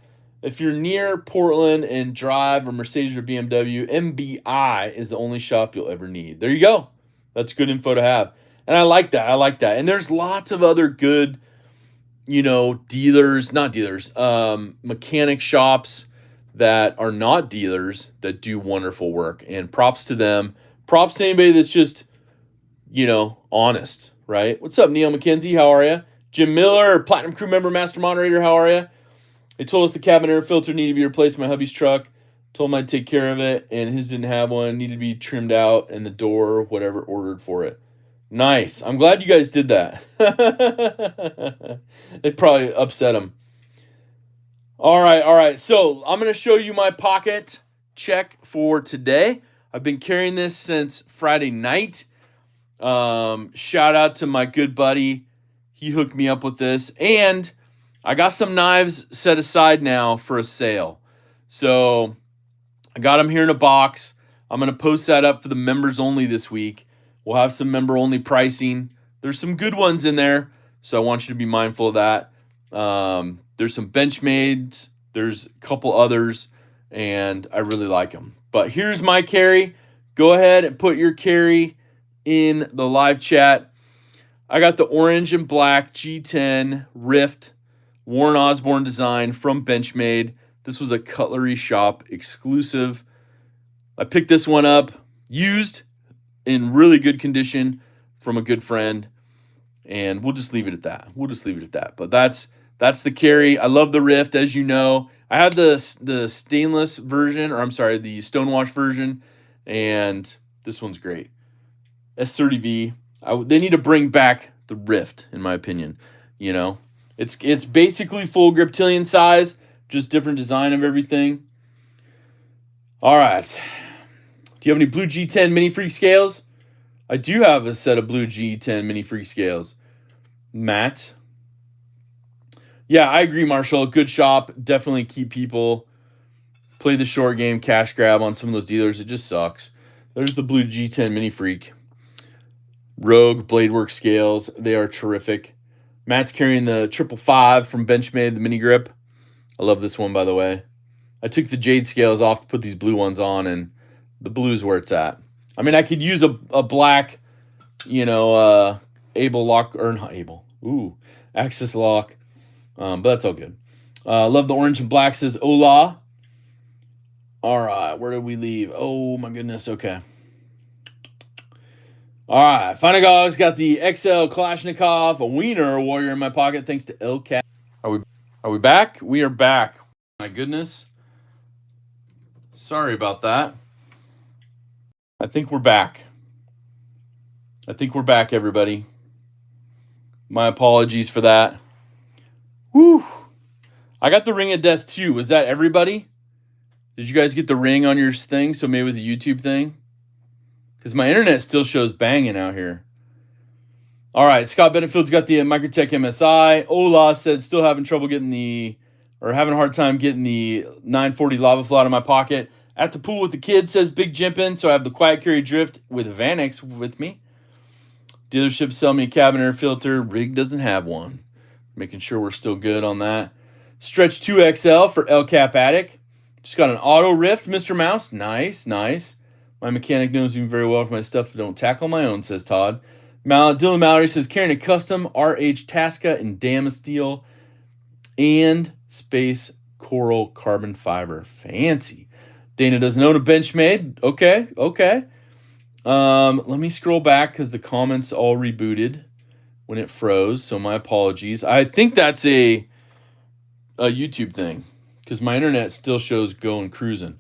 If you're near Portland and drive a Mercedes or BMW, MBI is the only shop you'll ever need. There you go. That's good info to have. And I like that. And there's lots of other good, mechanic shops that are not dealers that do wonderful work. And props to them. Props to anybody that's just, honest, right? What's up, Neil McKenzie? How are you? Jim Miller, Platinum Crew member, Master Moderator, how are you? They told us the cabin air filter needed to be replaced in my hubby's truck. Told him I'd take care of it, and his didn't have one. Needed to be trimmed out, and the door, whatever, ordered for it. Nice. I'm glad you guys did that. It probably upset him. All right, all right. So I'm going to show you my pocket check for today. I've been carrying this since Friday night. Shout out to my good buddy. He hooked me up with this. And I got some knives set aside now for a sale. So I got them here in a box. I'm going to post that up for the members only this week. We'll have some member only pricing. There's some good ones in there, so I want you to be mindful of that. There's some Benchmades. There's a couple others, and I really like them. But here's my carry. Go ahead and put your carry in the live chat. I got the orange and black G10 Rift Warren Osborne design from Benchmade. This was a Cutlery Shop exclusive. I picked this one up used in really good condition from a good friend, and we'll just leave it at that. But that's the carry. I love the Rift, as you know. I have the stainless version, or I'm sorry, the stonewash version, and this one's great. S30V. They need to bring back the Rift, in my opinion. You know, it's basically full Griptilian size, just different design of everything. All right. Do you have any blue G10 mini freak scales? I do have a set of blue G10 mini freak scales. Matt. Yeah, I agree, Marshall. Good shop. Definitely keep people. Play the short game, cash grab on some of those dealers. It just sucks. There's the blue G10 mini freak. Rogue Bladework scales. They are terrific. Matt's carrying the 555 from Benchmade, the mini grip. I love this one, by the way. I took the jade scales off to put these blue ones on, and the blue's where it's at. I mean, I could use a black, Able lock, or not Able. Axis lock. But that's all good. Love the orange and black, says Ola. All right, where did we leave? Oh, my goodness. Okay. All right, Funday got the XL Kalashnikov, a Wiener Warrior in my pocket, thanks to LCAT. Are we back? We are back. My goodness. Sorry about that. I think we're back. Everybody. My apologies for that. Whew. I got the Ring of Death too. Was that everybody? Did you guys get the ring on your thing? So maybe it was a YouTube thing? Because my internet still shows banging out here. All right, Scott Benefield's got the Microtech MSI. Ola said still having a hard time getting the 940 Lava Flow out of my pocket. At the pool with the kids, says Big Jimpin', so I have the Quiet Carry Drift with Vanix with me. Dealership sell me a cabin air filter. Rig doesn't have one. Making sure we're still good on that. Stretch 2XL for El Cap Attic. Just got an auto rift, Mr. Mouse. Nice. My mechanic knows me very well for my stuff. Don't tackle my own, says Todd. Dylan Mallory says carrying a custom RH Tasca in Damasteel and Space Coral carbon fiber. Fancy. Dana doesn't own a Benchmade. Okay. Let me scroll back because the comments all rebooted when it froze, so my apologies. I think that's a YouTube thing because my internet still shows going cruising.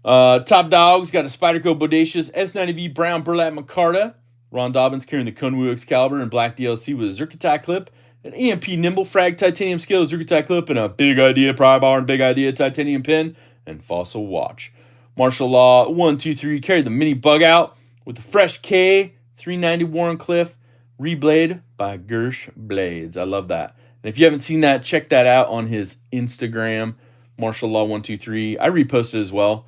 Top Dog's got a Spyderco Bodacious S90V Brown Burlap Micarta. Ron Dobbins carrying the Kunwu Excalibur and black DLC with a Zerkatai clip, an EMP Nimble Frag titanium scale Zerkatai clip, and a Big Idea pry bar and Big Idea titanium pin and Fossil watch. Martial Law 123 carried the mini bug out with the fresh K390 Warrenclyffe reblade by Gersh Blades. I love that. And if you haven't seen that, check that out on his Instagram, Martial Law 123. I reposted as well.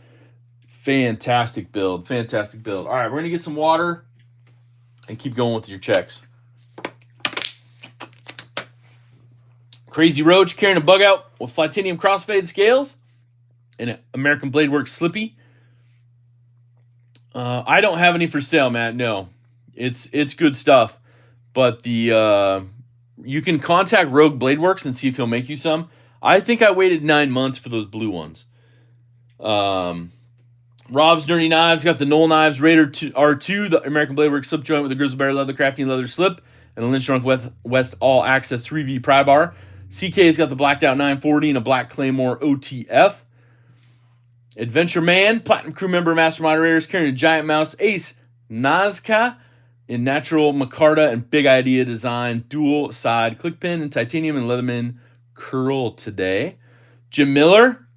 Fantastic build. All right, we're going to get some water and keep going with your checks. Crazy Roach carrying a bug out with Titanium Crossfade scales and an American Blade Works Slippy. I don't have any for sale, Matt. No, it's good stuff. But you can contact Rogue Blade Works and see if he'll make you some. I think I waited 9 months for those blue ones. Rob's Dirty Knives got the Knoll Knives Raider R2, the American Blade Works slip joint with a Grizzly Bear leather crafting leather slip, and a Lynch Northwest All Access 3V pry bar. CK's got the blacked out 940 and a Black Claymore OTF. Adventure Man, Platinum Crew member, Master Moderators, carrying a Giant Mouse Ace Nazca in natural micarta and big idea design, dual side click pin and titanium and Leatherman curl today. Jim Miller,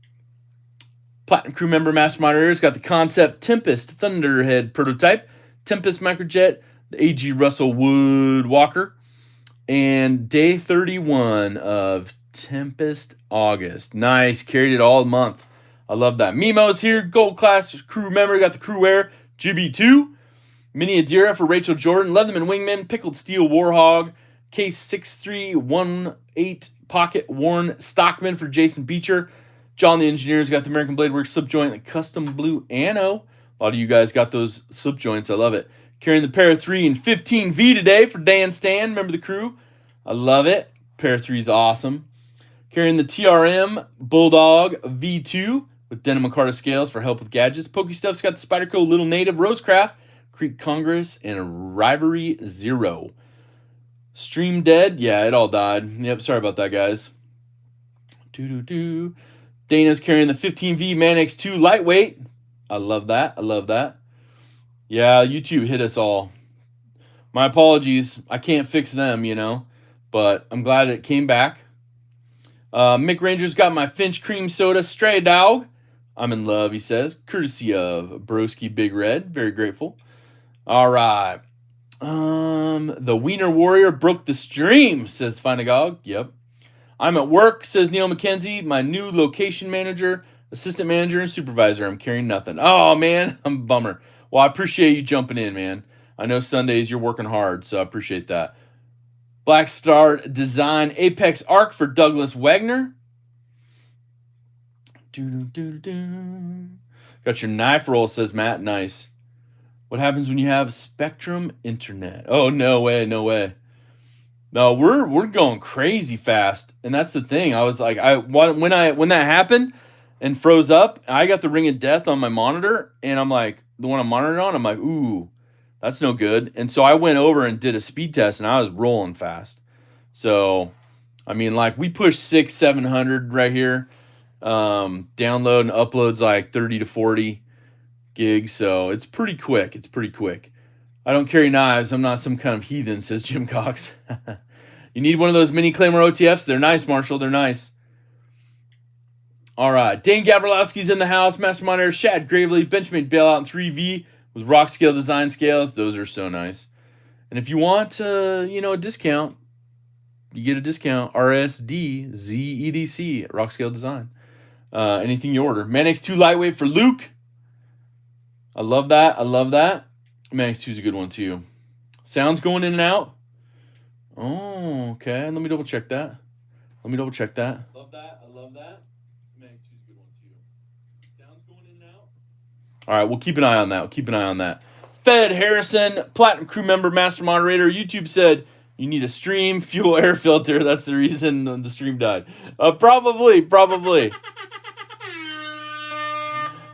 Platinum Crew member, Master Moderators, got the Concept Tempest Thunderhead prototype, Tempest Microjet, the A.G. Russell Wood Walker, and day 31 of Tempest August. Nice, carried it all month. I love that. Memo's here, Gold Class Crew member, got the Crew Wear, GB2, Mini Adira for Rachel Jordan, Leatherman Wingman, Pickled Steel Warhog, Case 6318 Pocket Worn Stockman for Jason Beecher. John the Engineer's got the American Blade Works slip joint, the custom blue Anno. A lot of you guys got those slip joints. I love it. Carrying the pair 3 and 15V today for Dan Stan. Remember the crew? I love it. Pair 3 is awesome. Carrying the TRM Bulldog V2 with denim micarta scales for help with gadgets. Pokestuff's got the Spyderco Little Native Rosecraft, Creek Congress, and Rivalry Zero. Stream dead? Yeah, it all died. Yep, sorry about that, guys. Dana's carrying the 15V Man X2 lightweight. I love that. I love that. Yeah, YouTube hit us all. My apologies. I can't fix them, you know, but I'm glad it came back. Mick Ranger's got my Finch Cream Soda Stray Dog. I'm in love, he says. Courtesy of Broski Big Red. Very grateful. All right. The Wiener Warrior broke the stream, says Finagog. Yep. I'm at work, says Neil McKenzie. My new location manager, assistant manager, and supervisor. I'm carrying nothing. Oh, man. I'm a bummer. Well, I appreciate you jumping in, man. I know Sundays you're working hard, so I appreciate that. Black Star Design Apex Arc for Douglas Wagner. Got your knife roll, says Matt. Nice. What happens when you have Spectrum Internet? Oh, no way, no way. No, we're going crazy fast, and that's the thing. I was like, when that happened and froze up, I got the Ring of Death on my monitor, and I'm like, the one I'm monitoring on, I'm like, ooh, that's no good. And so I went over and did a speed test, and I was rolling fast. So, I mean, like we pushed 600-700 right here. Download and uploads like 30 to 40 gigs, so it's pretty quick. It's pretty quick. I don't carry knives. I'm not some kind of heathen, says Jim Cox. You need one of those mini Claymore OTFs? They're nice, Marshall. They're nice. All right. Dane Gavrilowski's in the house. Mastermind Air, Shad Gravely, Benchmade Bailout in 3V with rock scale design scales. Those are so nice. And if you want, a discount, you get a discount. RSD ZEDC Rock Scale Design. Anything you order. Man X2 Lightweight for Luke. I love that. I love that. Man X2 is a good one too. Sounds going in and out. Oh, okay. Let me double check that. Love that. I love that. Man X2 is a good one too. Sounds going in and out. All right, we'll keep an eye on that. Fed Harrison, Platinum Crew member, Master Moderator. YouTube said you need a stream fuel air filter. That's the reason the stream died. Probably.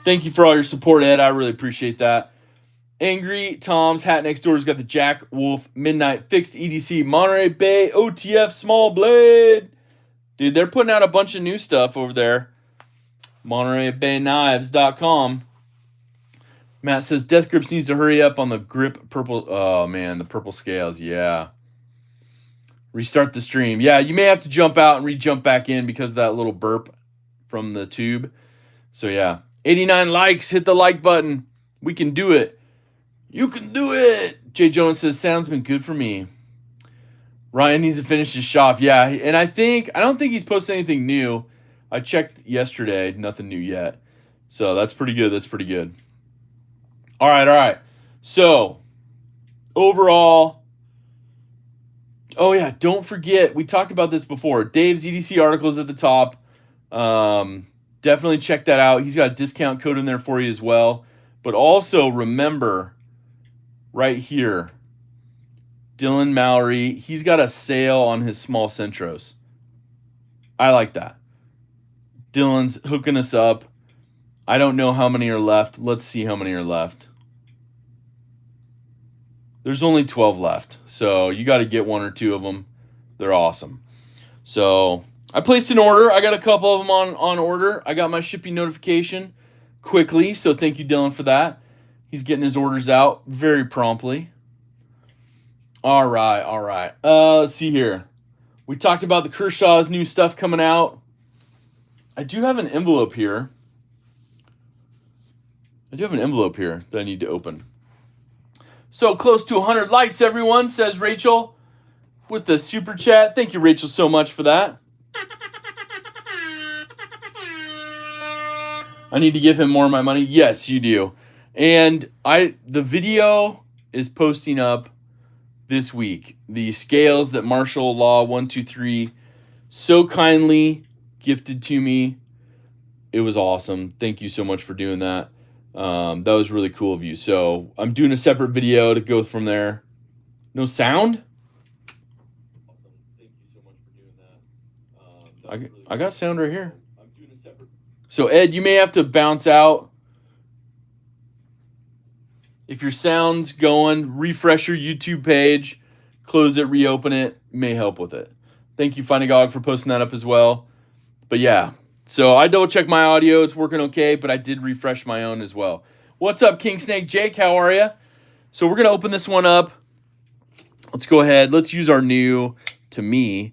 Thank you for all your support, Ed. I really appreciate that. Angry Tom's Hat Next Door's got the Jack Wolf Midnight Fixed EDC Monterey Bay OTF Small Blade. Dude, they're putting out a bunch of new stuff over there. MontereyBayKnives.com. Matt says Death Grips needs to hurry up on the grip purple. Oh, man, the purple scales. Yeah. Restart the stream. Yeah, you may have to jump out and re-jump back in because of that little burp from the tube. So, yeah. 89 likes. Hit the like button. We can do it. You can do it. Jay Jones says, sound's been good for me. Ryan needs to finish his shop. Yeah, and I don't think he's posted anything new. I checked yesterday. Nothing new yet. So, that's pretty good. All right. So, overall, oh yeah, don't forget, we talked about this before. Dave's EDC article is at the top. Definitely check that out. He's got a discount code in there for you as well. But also remember, right here, Dylan Mallory, he's got a sale on his small Centros. I like that. Dylan's hooking us up. I don't know how many are left. Let's see how many are left. There's only 12 left. So you got to get one or two of them. They're awesome. So I placed an order. I got a couple of them on order. I got my shipping notification quickly. So thank you, Dylan, for that. He's getting his orders out very promptly. All right, all right. Let's see here. We talked about the Kershaw's new stuff coming out. I do have an envelope here. That I need to open. So close to 100 likes, everyone, says Rachel with the super chat. Thank you, Rachel, so much for that. I need to give him more of my money. Yes, you do. And the video is posting up this week. The scales that Martial Law 123 so kindly gifted to me. It was awesome. Thank you so much for doing that. That was really cool of you. So I'm doing a separate video to go from there. No sound? Awesome. Thank you so much for doing that. I got sound right here. I'm doing a separate. So Ed, you may have to bounce out. If your sound's going, refresh your YouTube page, close it, reopen it. May help with it. Thank you, Funday Gog, for posting that up as well. But yeah, so I double checked my audio. It's working okay, but I did refresh my own as well. What's up, King Snake Jake? How are you? So we're going to open this one up. Let's go ahead. Let's use our new, to me,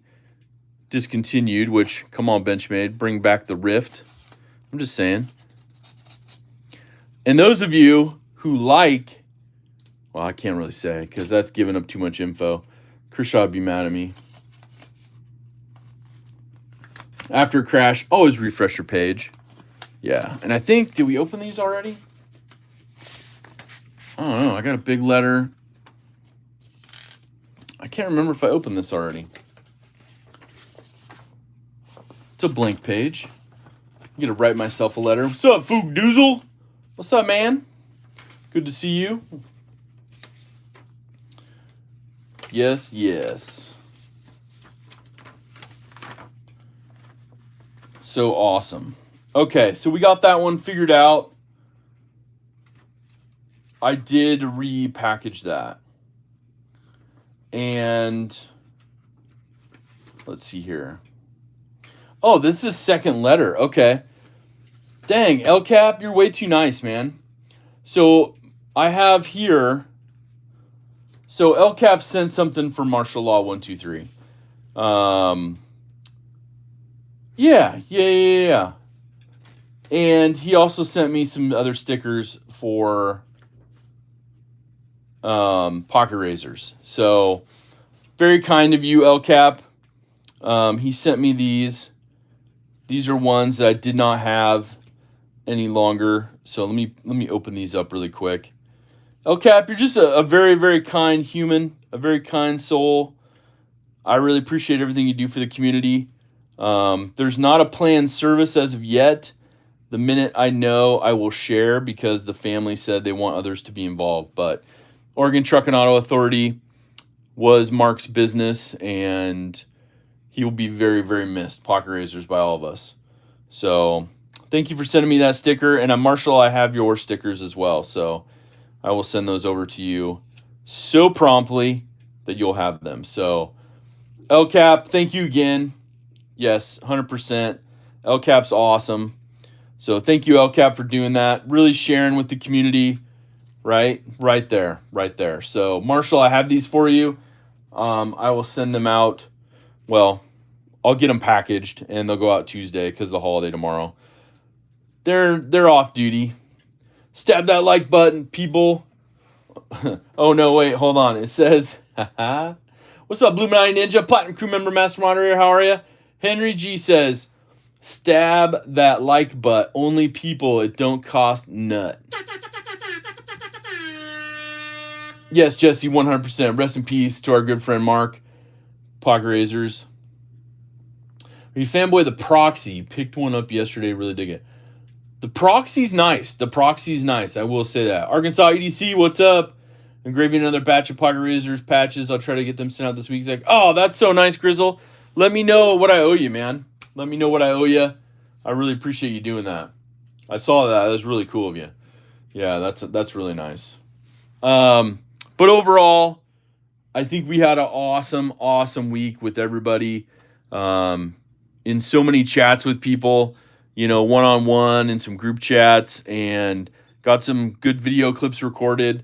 discontinued, which, come on, Benchmade, bring back the Rift. I'm just saying. And those of you who like, well, I can't really say because that's giving up too much info. Kershaw would be mad at me. After a crash, always refresh your page. Yeah, and I think, did we open these already? I don't know. I got a big letter. I can't remember if I opened this already. It's a blank page. I'm going to write myself a letter. What's up, Fook Doozle? What's up, man? Good to see you. Yes, yes. So awesome. Okay, so we got that one figured out. I did repackage that. And let's see here. Oh, this is second letter. Okay. Dang, LCAP, you're way too nice, man. So I have here. So LCAP sent something for Martial Law 123. Yeah. And he also sent me some other stickers for pocket razors. So very kind of you, LCAP. He sent me these. These are ones that I did not have any longer. So let me open these up really quick. LCAP, you're just a very, very kind human, a very kind soul. I really appreciate everything you do for the community. There's not a planned service as of yet. The minute I know, I will share because the family said they want others to be involved. But Oregon Truck and Auto Authority was Mark's business, and he will be very, very missed, pocket razors, by all of us. So thank you for sending me that sticker. And Marshall, I have your stickers as well. So I will send those over to you so promptly that you'll have them. So LCAP, thank you again. Yes, 100%. LCAP's awesome. So thank you, LCAP, for doing that. Really sharing with the community, right? Right there. So Marshall, I have these for you. I will send them out. Well, I'll get them packaged, and they'll go out Tuesday because of the holiday tomorrow. They're off duty. Stab that like button, people. Oh, no, wait, hold on. It says, what's up, Blue Mountain Ninja, Platinum Crew Member, Master Moderator, how are you? Henry G says, stab that like butt. Only people, it don't cost nut. Yes, Jesse, 100%. Rest in peace to our good friend Mark. Pocket razors. Are you fanboy the Proxy? Picked one up yesterday. Really dig it. The Proxy's nice. I will say that. Arkansas EDC, what's up? Engraving another batch of pocket razors patches. I'll try to get them sent out this week. He's like, oh, that's so nice, Grizzle. Let me know what I owe you, man. Let me know what I owe you. I really appreciate you doing that. I saw that. That was really cool of you. Yeah, that's really nice. But overall, I think we had an awesome week with everybody. In so many chats with people, one-on-one and some group chats, and got some good video clips recorded.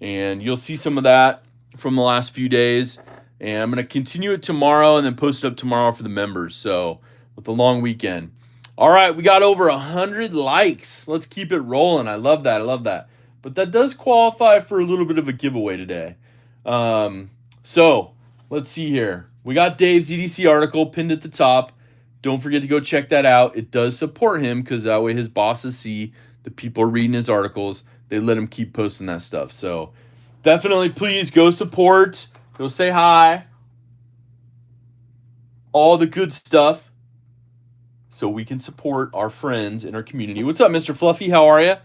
And you'll see some of that from the last few days, and I'm going to continue it tomorrow and then post it up tomorrow for the members. So with the long weekend. All right, we got over 100 likes. Let's keep it rolling. I love that. I love that. But that does qualify for a little bit of a giveaway today. So let's see here. We got Dave's EDC article pinned at the top. Don't forget to go check that out. It does support him because that way his bosses see the people are reading his articles. They let him keep posting that stuff. So definitely please go support. Go say hi. All the good stuff so we can support our friends in our community. What's up, Mr. Fluffy? How are you?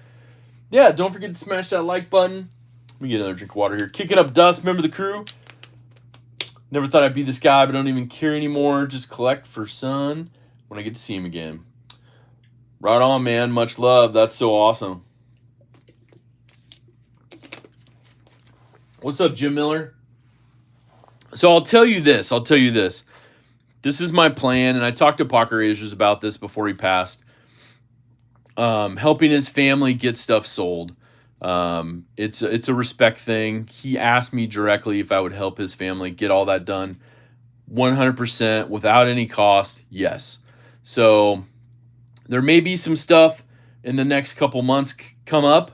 Yeah, don't forget to smash that like button. Let me get another drink of water here. Kicking up dust. Remember the crew? Never thought I'd be this guy, but don't even care anymore. Just collect for son when I get to see him again. Right on, man. Much love. That's so awesome. What's up, Jim Miller? So I'll tell you this. This is my plan, and I talked to Pocket Razors about this before he passed. Helping his family get stuff sold. It's a respect thing. He asked me directly if I would help his family get all that done 100% without any cost. Yes. So there may be some stuff in the next couple months come up.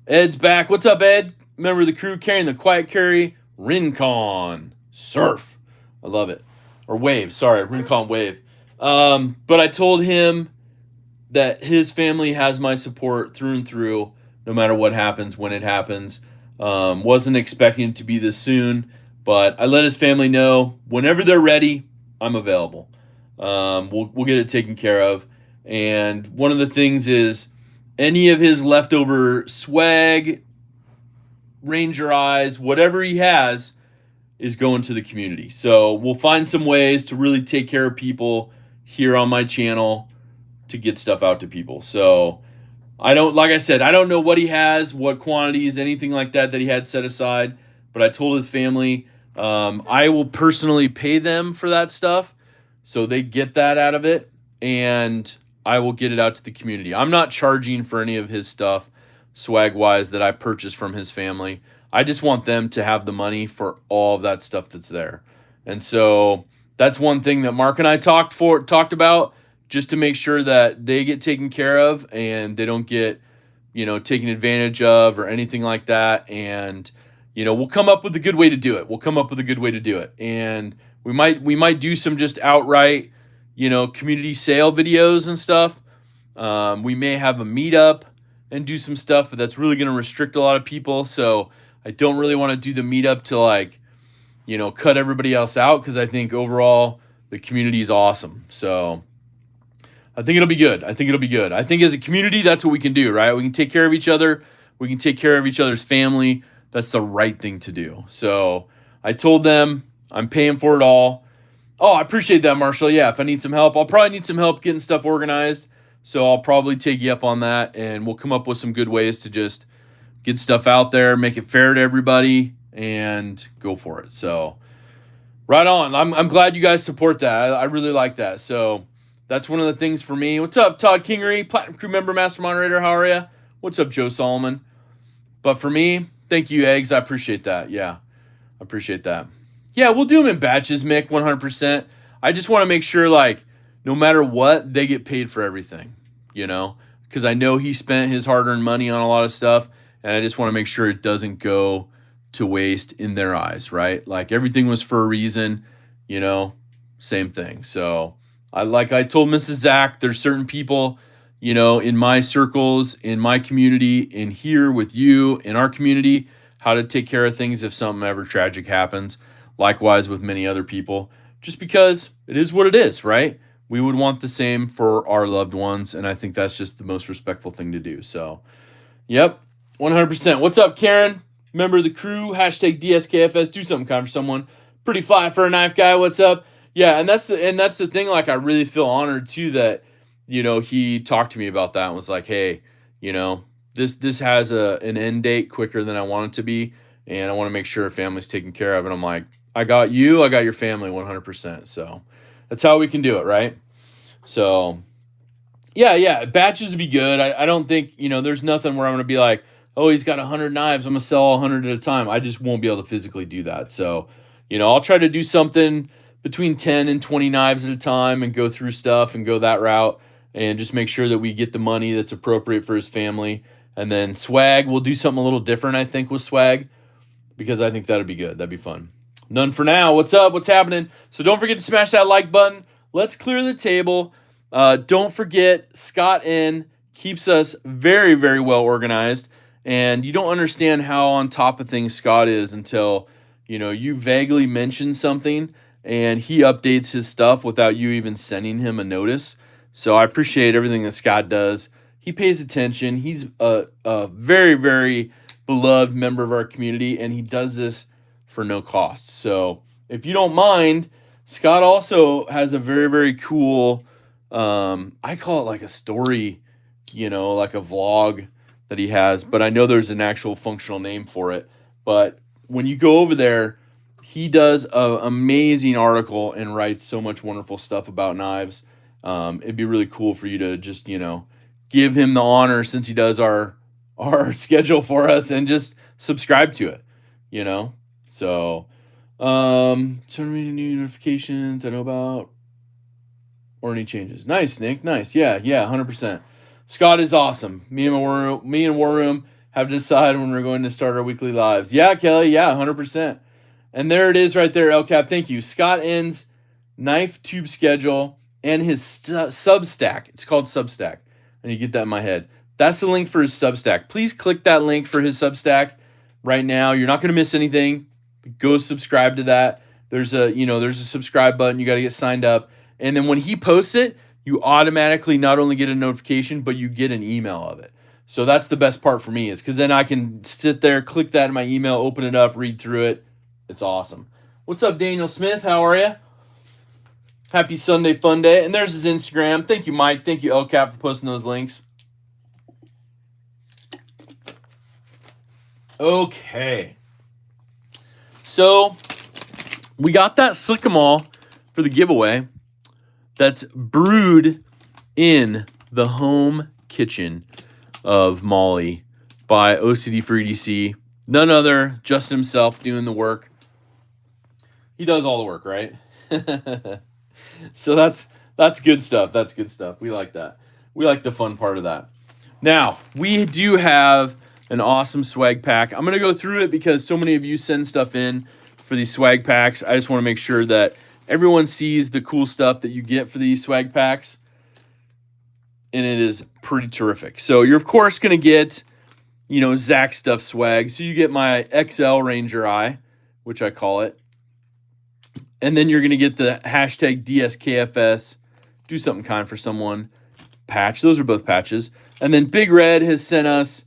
Ed's back. What's up, Ed? Member of the crew carrying the quiet carry Rincon Surf. I love it. Or Wave. Sorry, Rincon Wave. But I told him that his family has my support through and through. No matter what happens, when it happens. Wasn't expecting it to be this soon, but I let his family know whenever they're ready, I'm available. We'll get it taken care of. And one of the things is any of his leftover swag, Ranger eyes, whatever he has is going to the community. So we'll find some ways to really take care of people here on my channel to get stuff out to people. So like I said, I don't know what he has, what quantities, anything like that he had set aside, but I told his family I will personally pay them for that stuff so they get that out of it, and I will get it out to the community. I'm not charging for any of his stuff swag-wise that I purchased from his family. I just want them to have the money for all of that stuff that's there. And so that's one thing that Mark and I talked about, just to make sure that they get taken care of and they don't get, taken advantage of or anything like that. And, we'll come up with a good way to do it. And we might do some just outright, community sale videos and stuff. We may have a meetup and do some stuff, but that's really going to restrict a lot of people. So I don't really want to do the meetup to cut everybody else out, because I think overall the community is awesome. So I think it'll be good. I think as a community, that's what we can do, right? We can take care of each other. We can take care of each other's family. That's the right thing to do. So I told them I'm paying for it all. Oh, I appreciate that, Marshall. Yeah, if I need some help, I'll probably need some help getting stuff organized. So I'll probably take you up on that, and we'll come up with some good ways to just get stuff out there, make it fair to everybody, and go for it. So right on. I'm glad you guys support that. I really like that. So that's one of the things for me. What's up, Todd Kingery, Platinum Crew member, Master Moderator? How are you? What's up, Joe Solomon? But for me, thank you, Eggs. I appreciate that. Yeah, I appreciate that. Yeah, we'll do them in batches, Mick, 100%. I just want to make sure, no matter what, they get paid for everything, because I know he spent his hard-earned money on a lot of stuff, and I just want to make sure it doesn't go to waste in their eyes, right? Everything was for a reason, same thing. So I told Mrs. Zach, there's certain people, in my circles, in my community, in here with you, in our community, how to take care of things if something ever tragic happens. Likewise with many other people, just because it is what it is, right? We would want the same for our loved ones, and I think that's just the most respectful thing to do. So, yep, 100%. What's up, Karen? Member of the crew, hashtag DSKFS, do something kind for someone. Pretty fly for a knife guy, what's up? Yeah, and that's the thing, I really feel honored, too, that, he talked to me about that and was like, hey, this has an end date quicker than I want it to be, and I want to make sure a family's taken care of. And I'm like, I got you, I got your family 100%. So that's how we can do it, right? So, yeah, batches would be good. I don't think, there's nothing where I'm going to be like, oh, he's got 100 knives, I'm gonna sell 100 at a time. I just won't be able to physically do that. So, I'll try to do something between 10 and 20 knives at a time and go through stuff and go that route and just make sure that we get the money that's appropriate for his family. And then swag, we'll do something a little different, I think, with swag, because I think that'd be good. That'd be fun. None for now. What's up? What's happening? So don't forget to smash that like button. Let's clear the table. Don't forget, Scott N keeps us very, very well organized. And you don't understand how on top of things Scott is until, you vaguely mention something and he updates his stuff without you even sending him a notice. So I appreciate everything that Scott does. He pays attention. He's a very, very beloved member of our community, and he does this for no cost. So if you don't mind, Scott also has a very, very cool, I call it like a story, like a vlog that he has, but I know there's an actual functional name for it. But when you go over there, he does an amazing article and writes so much wonderful stuff about knives. It'd be really cool for you to just, give him the honor, since he does our schedule for us, and just subscribe to it. So turn me to new notifications I know about or any changes. Nice, Nick. Nice. Yeah, 100%. Scott is awesome. Me and War Room have decided when we're going to start our weekly lives. Yeah, Kelly. Yeah, 100%. And there it is right there, El Cap. Thank you. Scott N's knife tube schedule and his Substack. It's called Substack. I need to get that in my head. That's the link for his Substack. Please click that link for his Substack right now. You're not going to miss anything. Go subscribe to that. There's a subscribe button. You got to get signed up. And then when he posts it, you automatically not only get a notification, but you get an email of it. So that's the best part for me, is because then I can sit there, click that in my email, open it up, read through it. It's awesome. What's up, Daniel Smith? How are you? Happy Sunday fun day. And there's his Instagram. Thank you, Mike. Thank you, LCAP, for posting those links. Okay. So we got that Slickamall for the giveaway that's brewed in the home kitchen of Molly by OCD for EDC. None other, Justin himself doing the work. He does all the work, right? So that's good stuff. That's good stuff. We like that. We like the fun part of that. Now, we do have an awesome swag pack. I'm going to go through it because so many of you send stuff in for these swag packs. I just want to make sure that everyone sees the cool stuff that you get for these swag packs. And it is pretty terrific. So you're, of course, going to get, Zach Stuff swag. So you get my XL Ranger Eye, which I call it. And then you're going to get the hashtag DSKFS, do something kind for someone, patch. Those are both patches. And then Big Red has sent us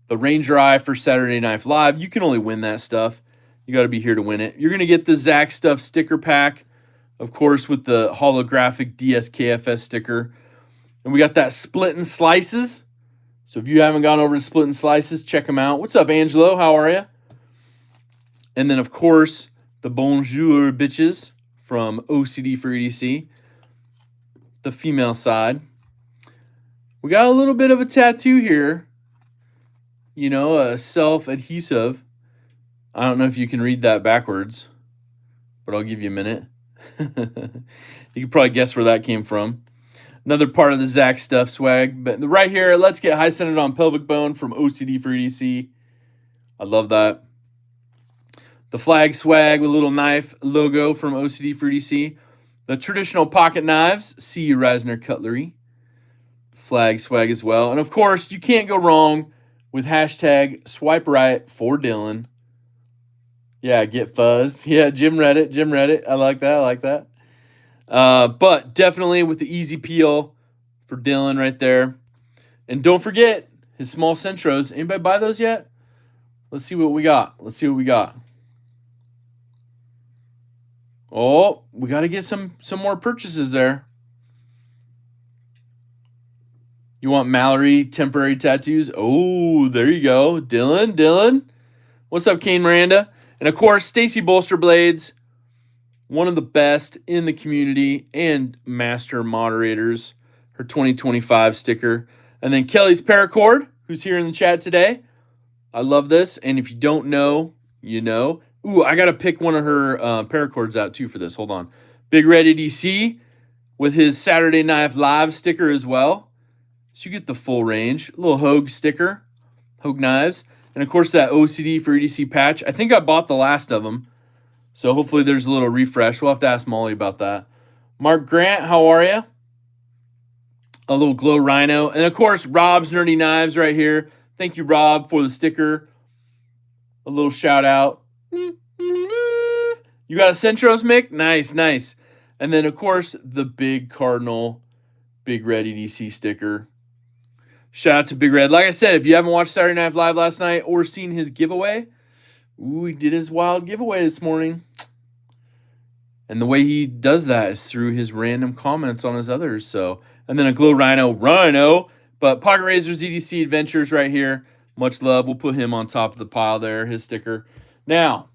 the Ranger Eye for Saturday Night Live. You can only win that stuff. You got to be here to win it. You're going to get the Zach Stuff sticker pack, of course, with the holographic DSKFS sticker. And we got that Split and Slices. So if you haven't gone over to Split and Slices, check them out. What's up, Angelo? How are you? And then, of course, the Bonjour Bitches from OCD for EDC, the female side. We got a little bit of a tattoo here, a self-adhesive. I don't know if you can read that backwards, but I'll give you a minute. You can probably guess where that came from. Another part of the Zach Stuff swag. But right here, let's get high centered on pelvic bone from OCD for EDC. I love that. The flag swag with a little knife logo from OCD for EDC. The traditional pocket knives, C. Reisner Cutlery. Flag swag as well. And of course, you can't go wrong with hashtag swipe right for Dylan. Yeah, get fuzzed. Yeah, Jim read it. I like that. But definitely with the easy peel for Dylan right there. And don't forget his small Centros. Anybody buy those yet? Let's see what we got. Oh, we got to get some more purchases there. You want Mallory temporary tattoos? Oh, there you go. Dylan. What's up, Kane Miranda? And of course, Stacy Bolster Blades, one of the best in the community and master moderators, her 2025 sticker. And then Kelly's Paracord, who's here in the chat today. I love this. And if you don't know, you know. Ooh, I got to pick one of her paracords out too for this. Hold on. Big Red EDC with his Saturday Knife Live sticker as well. So you get the full range. A little Hogue sticker, Hogue knives. And of course that OCD for EDC patch. I think I bought the last of them. So hopefully there's a little refresh. We'll have to ask Molly about that. Mark Grant, how are you? A little Glow Rhino. And of course, Rob's Nerdy Knives right here. Thank you, Rob, for the sticker. A little shout out. You got a Centros, Mick? Nice, nice. And then, of course, the Big Cardinal, Big Red EDC sticker. Shout out to Big Red. Like I said, if you haven't watched Saturday Night Live last night or seen his giveaway, ooh, he did his wild giveaway this morning. And the way he does that is through his random comments on his others. So, and then a Glow Rhino. But Pocket Razors EDC Adventures right here. Much love. We'll put him on top of the pile there, his sticker. Now,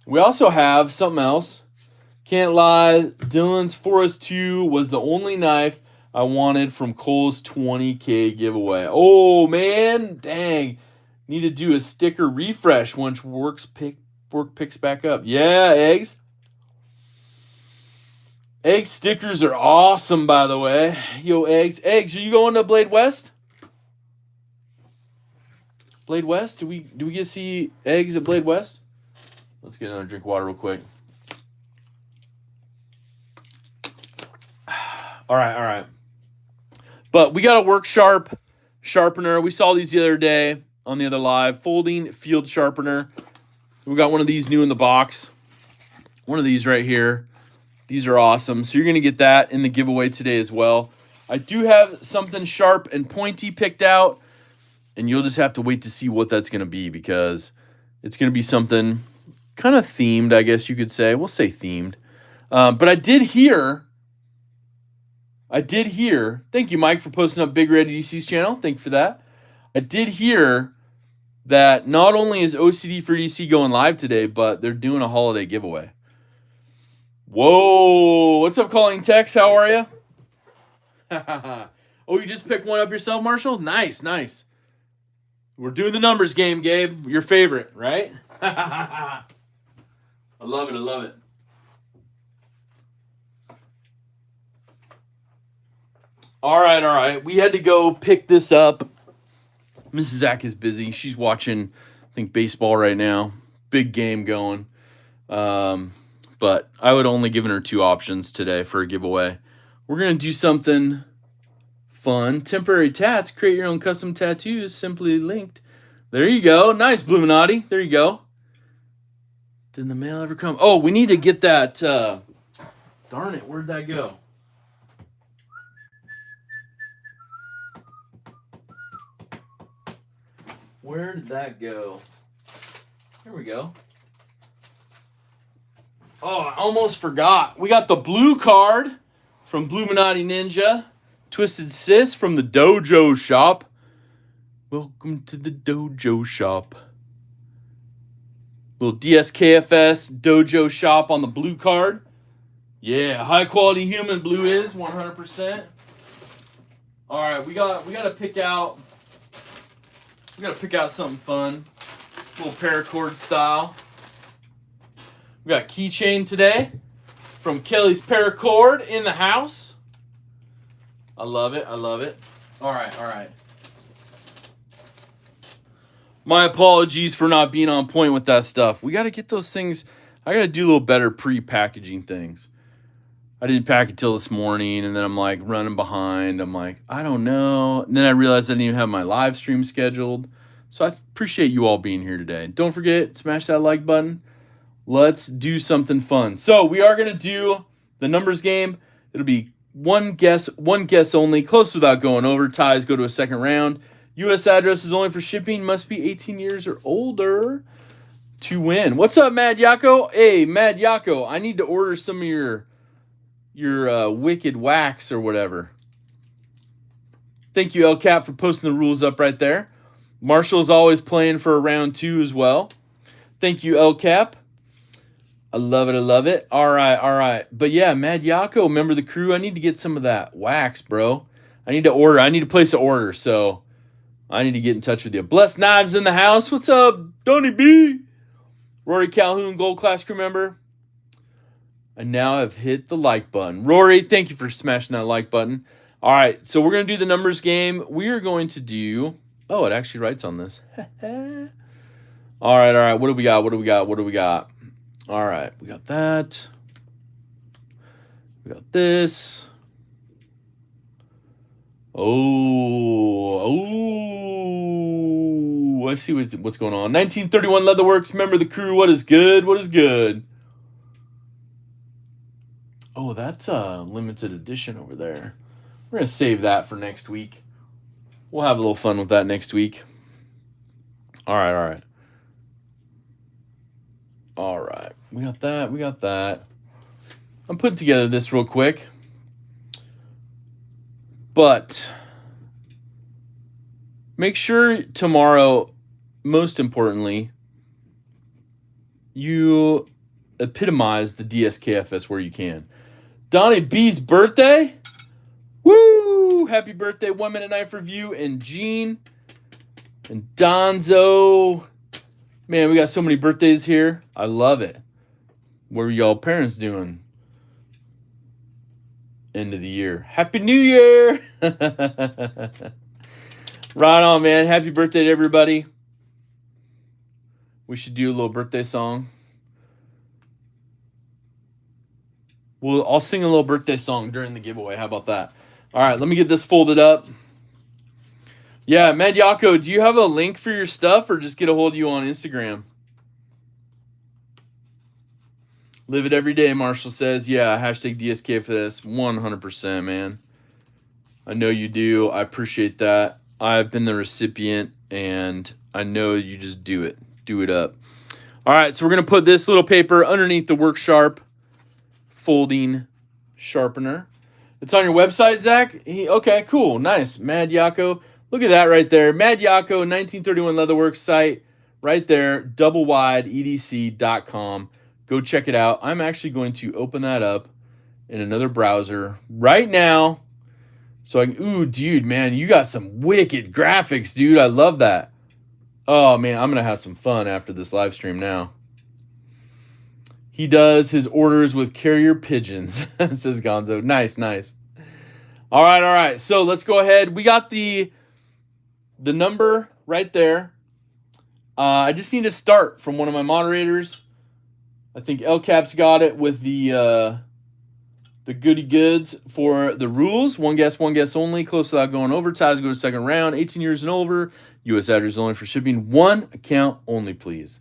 we also have something else. Can't lie, Dylan's Forest 2 was the only knife I wanted from Cole's 20K giveaway. Oh, man. Dang. Need to do a sticker refresh once work picks back up. Yeah, eggs. Egg stickers are awesome, by the way. Yo, eggs. Eggs, are you going to Blade West? Blade West? Do we get to see eggs at Blade West? Let's get another drink of water real quick. All right. But we got a Work Sharp sharpener. We saw these the other day on the other live. Folding field sharpener. We got one of these new in the box. One of these right here. These are awesome. So you're going to get that in the giveaway today as well. I do have something sharp and pointy picked out. And you'll just have to wait to see what that's going to be, because it's going to be something kind of themed, I guess you could say. We'll say themed. But I did hear. Thank you, Mike, for posting up Big Red EDC's channel. Thank you for that. I did hear that not only is OCD for EDC going live today, but they're doing a holiday giveaway. Whoa. What's up, Calling Tex? How are you? Oh, you just picked one up yourself, Marshall? Nice. We're doing the numbers game, Gabe. Your favorite, right? I love it. All right. We had to go pick this up. Mrs. Zach is busy. She's watching, I think, baseball right now. Big game going. But I would only given her 2 options today for a giveaway. We're going to do something fun. Temporary tats. Create your own custom tattoos. Simply linked. There you go. Nice, Bluminati. There you go. Did the mail ever come? Oh, we need to get that. Darn it. Where'd that go? Where did that go? Here we go. Oh, I almost forgot. We got the blue card from Bluminati Ninja. Twisted Sis from the Dojo Shop. Welcome to the Dojo Shop. Little DSKFS Dojo Shop on the blue card. Yeah, high quality human blue is 100%. All right, we got to pick out. We got to pick out something fun, a little paracord style. We got keychain today from Kelly's Paracord in the house. I love it. All right. My apologies for not being on point with that stuff. We got to get those things. I got to do a little better pre-packaging things. I didn't pack it till this morning, and then I'm like running behind. I'm like, I don't know. And then I realized I didn't even have my live stream scheduled. So I appreciate you all being here today. Don't forget, smash that like button. Let's do something fun. So we are going to do the numbers game. It'll be one guess only. Close without going over. Ties go to a second round. U.S. address is only for shipping. Must be 18 years or older to win. What's up, Mad Yako? Hey, Mad Yako, I need to order some of your Wicked Wax or whatever. Thank you, El Cap, for posting the rules up right there. Marshall's always playing for a round 2 as well. Thank you, El Cap. I love it. All right. But yeah, Mad Yako, member of the crew, I need to get some of that wax, bro. I need to place an order. So I need to get in touch with you. Blessed Knives in the house. What's up, Donnie B? Rory Calhoun, Gold Class crew member. I now have hit the like button. Rory, thank you for smashing that like button. All right, so we're going to do the numbers game. We are going to do... Oh, it actually writes on this. All right. What do we got? All right, we got that. We got this. Oh, I see what's going on. 1931 Leatherworks, member of the crew. What is good? Oh, that's a limited edition over there. We're going to save that for next week. We'll have a little fun with that next week. All right. We got that. I'm putting together this real quick. But make sure tomorrow, most importantly, you epitomize the DSKFS where you can. Donnie B's birthday. Woo! Happy birthday, 1 Minute Knife Review, and Gene and Donzo. Man, we got so many birthdays here. I love it. What are y'all parents doing? End of the year. Happy New Year! Right on, man. Happy birthday to everybody. We should do a little birthday song. I'll sing a little birthday song during the giveaway. How about that? All right, let me get this folded up. Yeah, Mad Yako, do you have a link for your stuff or just get a hold of you on Instagram? Live it every day, Marshall says. Yeah, hashtag DSKFS, 100%, man. I know you do. I appreciate that. I've been the recipient, and I know you just do it. Do it up. All right, so we're going to put this little paper underneath the Work Sharp folding sharpener. It's on your website, Zach? Okay, cool. Nice. Mad Yako. Look at that right there. Mad Yako, 1931 Leatherworks site right there, doublewideedc.com. Go check it out. I'm actually going to open that up in another browser right now. So ooh, dude, man, you got some wicked graphics, dude. I love that. Oh, man, I'm going to have some fun after this live stream now. He does his orders with carrier pigeons, says Gonzo. Nice. All right. So let's go ahead. We got the number right there. I just need to start from one of my moderators. I think El Cap's got it with the goody goods for the rules. One guess only. Close without going over. Ties go to second round. 18 years and over. U.S. address only for shipping. One account only, please.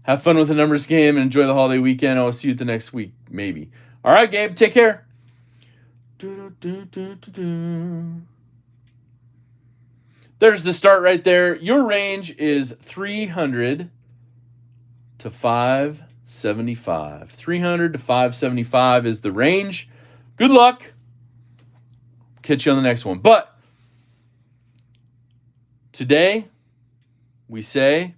Have fun with the numbers game and enjoy the holiday weekend. I'll see you the next week, maybe. All right, Gabe, take care. There's the start right there. Your range is 300 to 575. 300 to 575 is the range. Good luck. Catch you on the next one. But today, we say,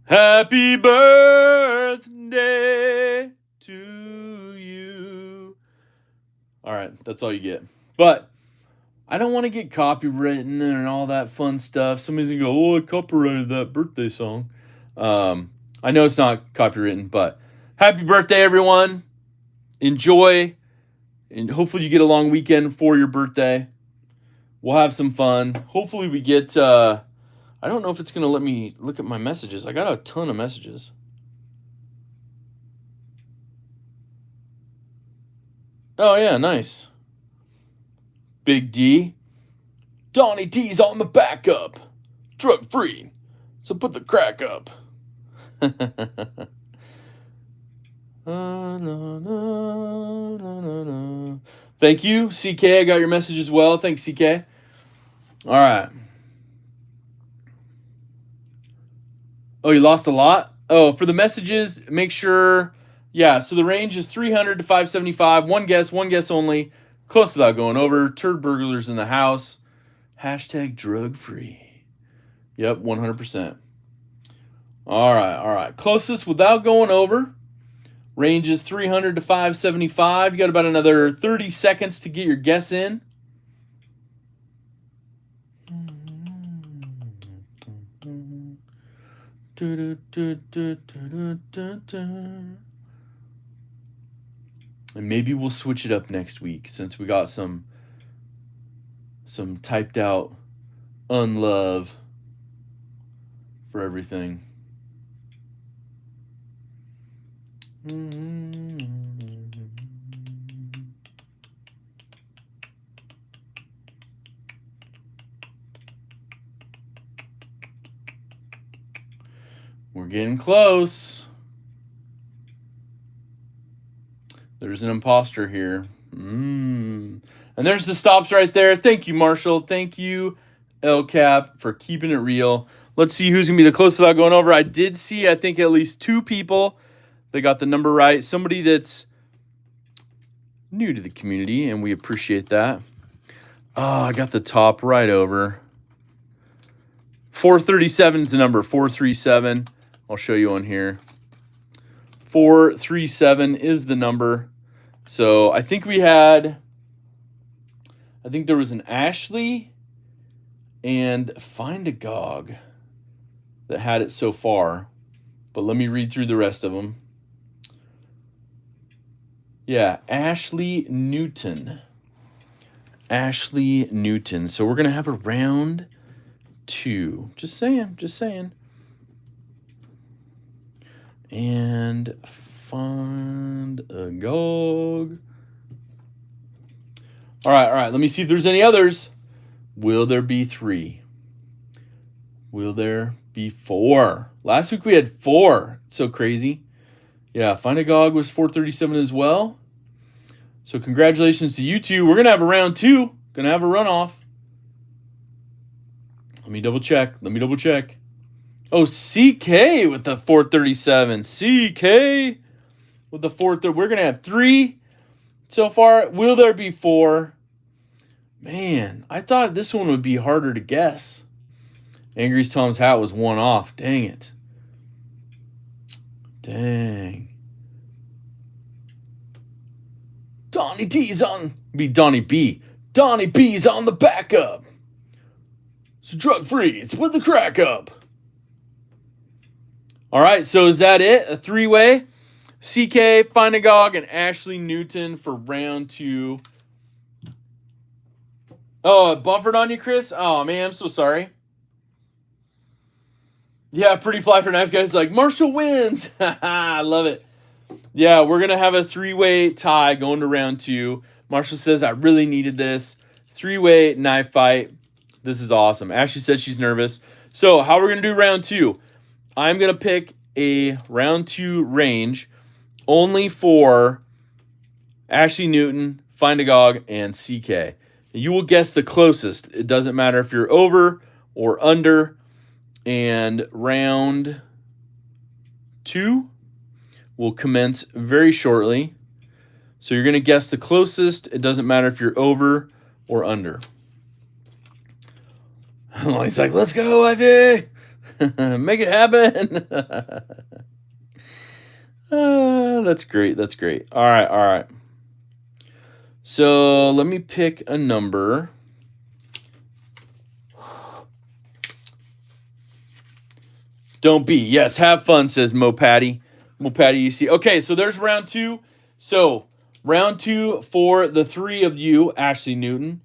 happy birthday to you. All right, that's all you get. But I don't want to get copywritten and all that fun stuff. Somebody's going to go, oh, I copyrighted that birthday song. I know it's not copywritten, but happy birthday, everyone. Enjoy, and hopefully you get a long weekend for your birthday. We'll have some fun. Hopefully we get, I don't know if it's going to let me look at my messages. I got a ton of messages. Oh, yeah, nice. Big D. Donnie D's on the backup. Drug free. So put the crack up. Thank you, CK. I got your message as well. Thanks, CK. All right. Oh, you lost a lot? Oh, for the messages, make sure. Yeah, so the range is 300 to 575. One guess only. Close without going over. Turd burglars in the house. Hashtag drug free. Yep, 100%. All right. Closest without going over. Range is 300 to 575. You got about another 30 seconds to get your guess in. And maybe we'll switch it up next week since we got some typed out unlove for everything. We're getting close. There's an imposter here. And there's the stops right there. Thank you, Marshall. Thank you, El Cap, for keeping it real. Let's see who's going to be the closest without going over. I did see, I think, at least 2 people that got the number right. Somebody that's new to the community, and we appreciate that. Oh, I got the top right over. 437 is the number. 437. I'll show you on here. 437 is the number. So I think there was an Ashley and Find a Gog that had it so far. But let me read through the rest of them. Yeah, Ashley Newton. Ashley Newton. So we're going to have a round 2. Just saying. And Find a Gog. All right. Let me see if there's any others. Will there be 3? Will there be 4? Last week we had 4. So crazy. Yeah, Find a Gog was 437 as well. So congratulations to you two. We're going to have a round 2. Going to have a runoff. Let me double check. Oh, CK with the 437. CK with the 430. We're going to have 3 so far. Will there be 4? Man, I thought this one would be harder to guess. Angry's Tom's hat was 1 off. Dang it. Dang. Donnie D's on. Be Donnie B. Donnie B's on the backup. It's drug free. It's with the crack up. All right, so is that it? A 3-way? CK, Find a Gog, and Ashley Newton for round 2. Oh, it buffered on you, Chris? Oh, man, I'm so sorry. Yeah, Pretty Fly for Knife Guy's like, Marshall wins. I love it. Yeah, we're going to have a 3-way tie going to round 2. Marshall says, I really needed this. 3-way knife fight. This is awesome. Ashley said she's nervous. So how we're going to do round 2. I'm going to pick a round 2 range only for Ashley Newton, Find a Gog, and CK. You will guess the closest. It doesn't matter if you're over or under. And round 2 will commence very shortly. So you're going to guess the closest. It doesn't matter if you're over or under. He's like, let's go, Ivy. Make it happen. That's great. All right. So let me pick a number. Don't be. Yes, have fun, says Mo Patty. Mo Patty, you see. Okay, so there's round 2. So round 2 for the 3 of you, Ashley Newton,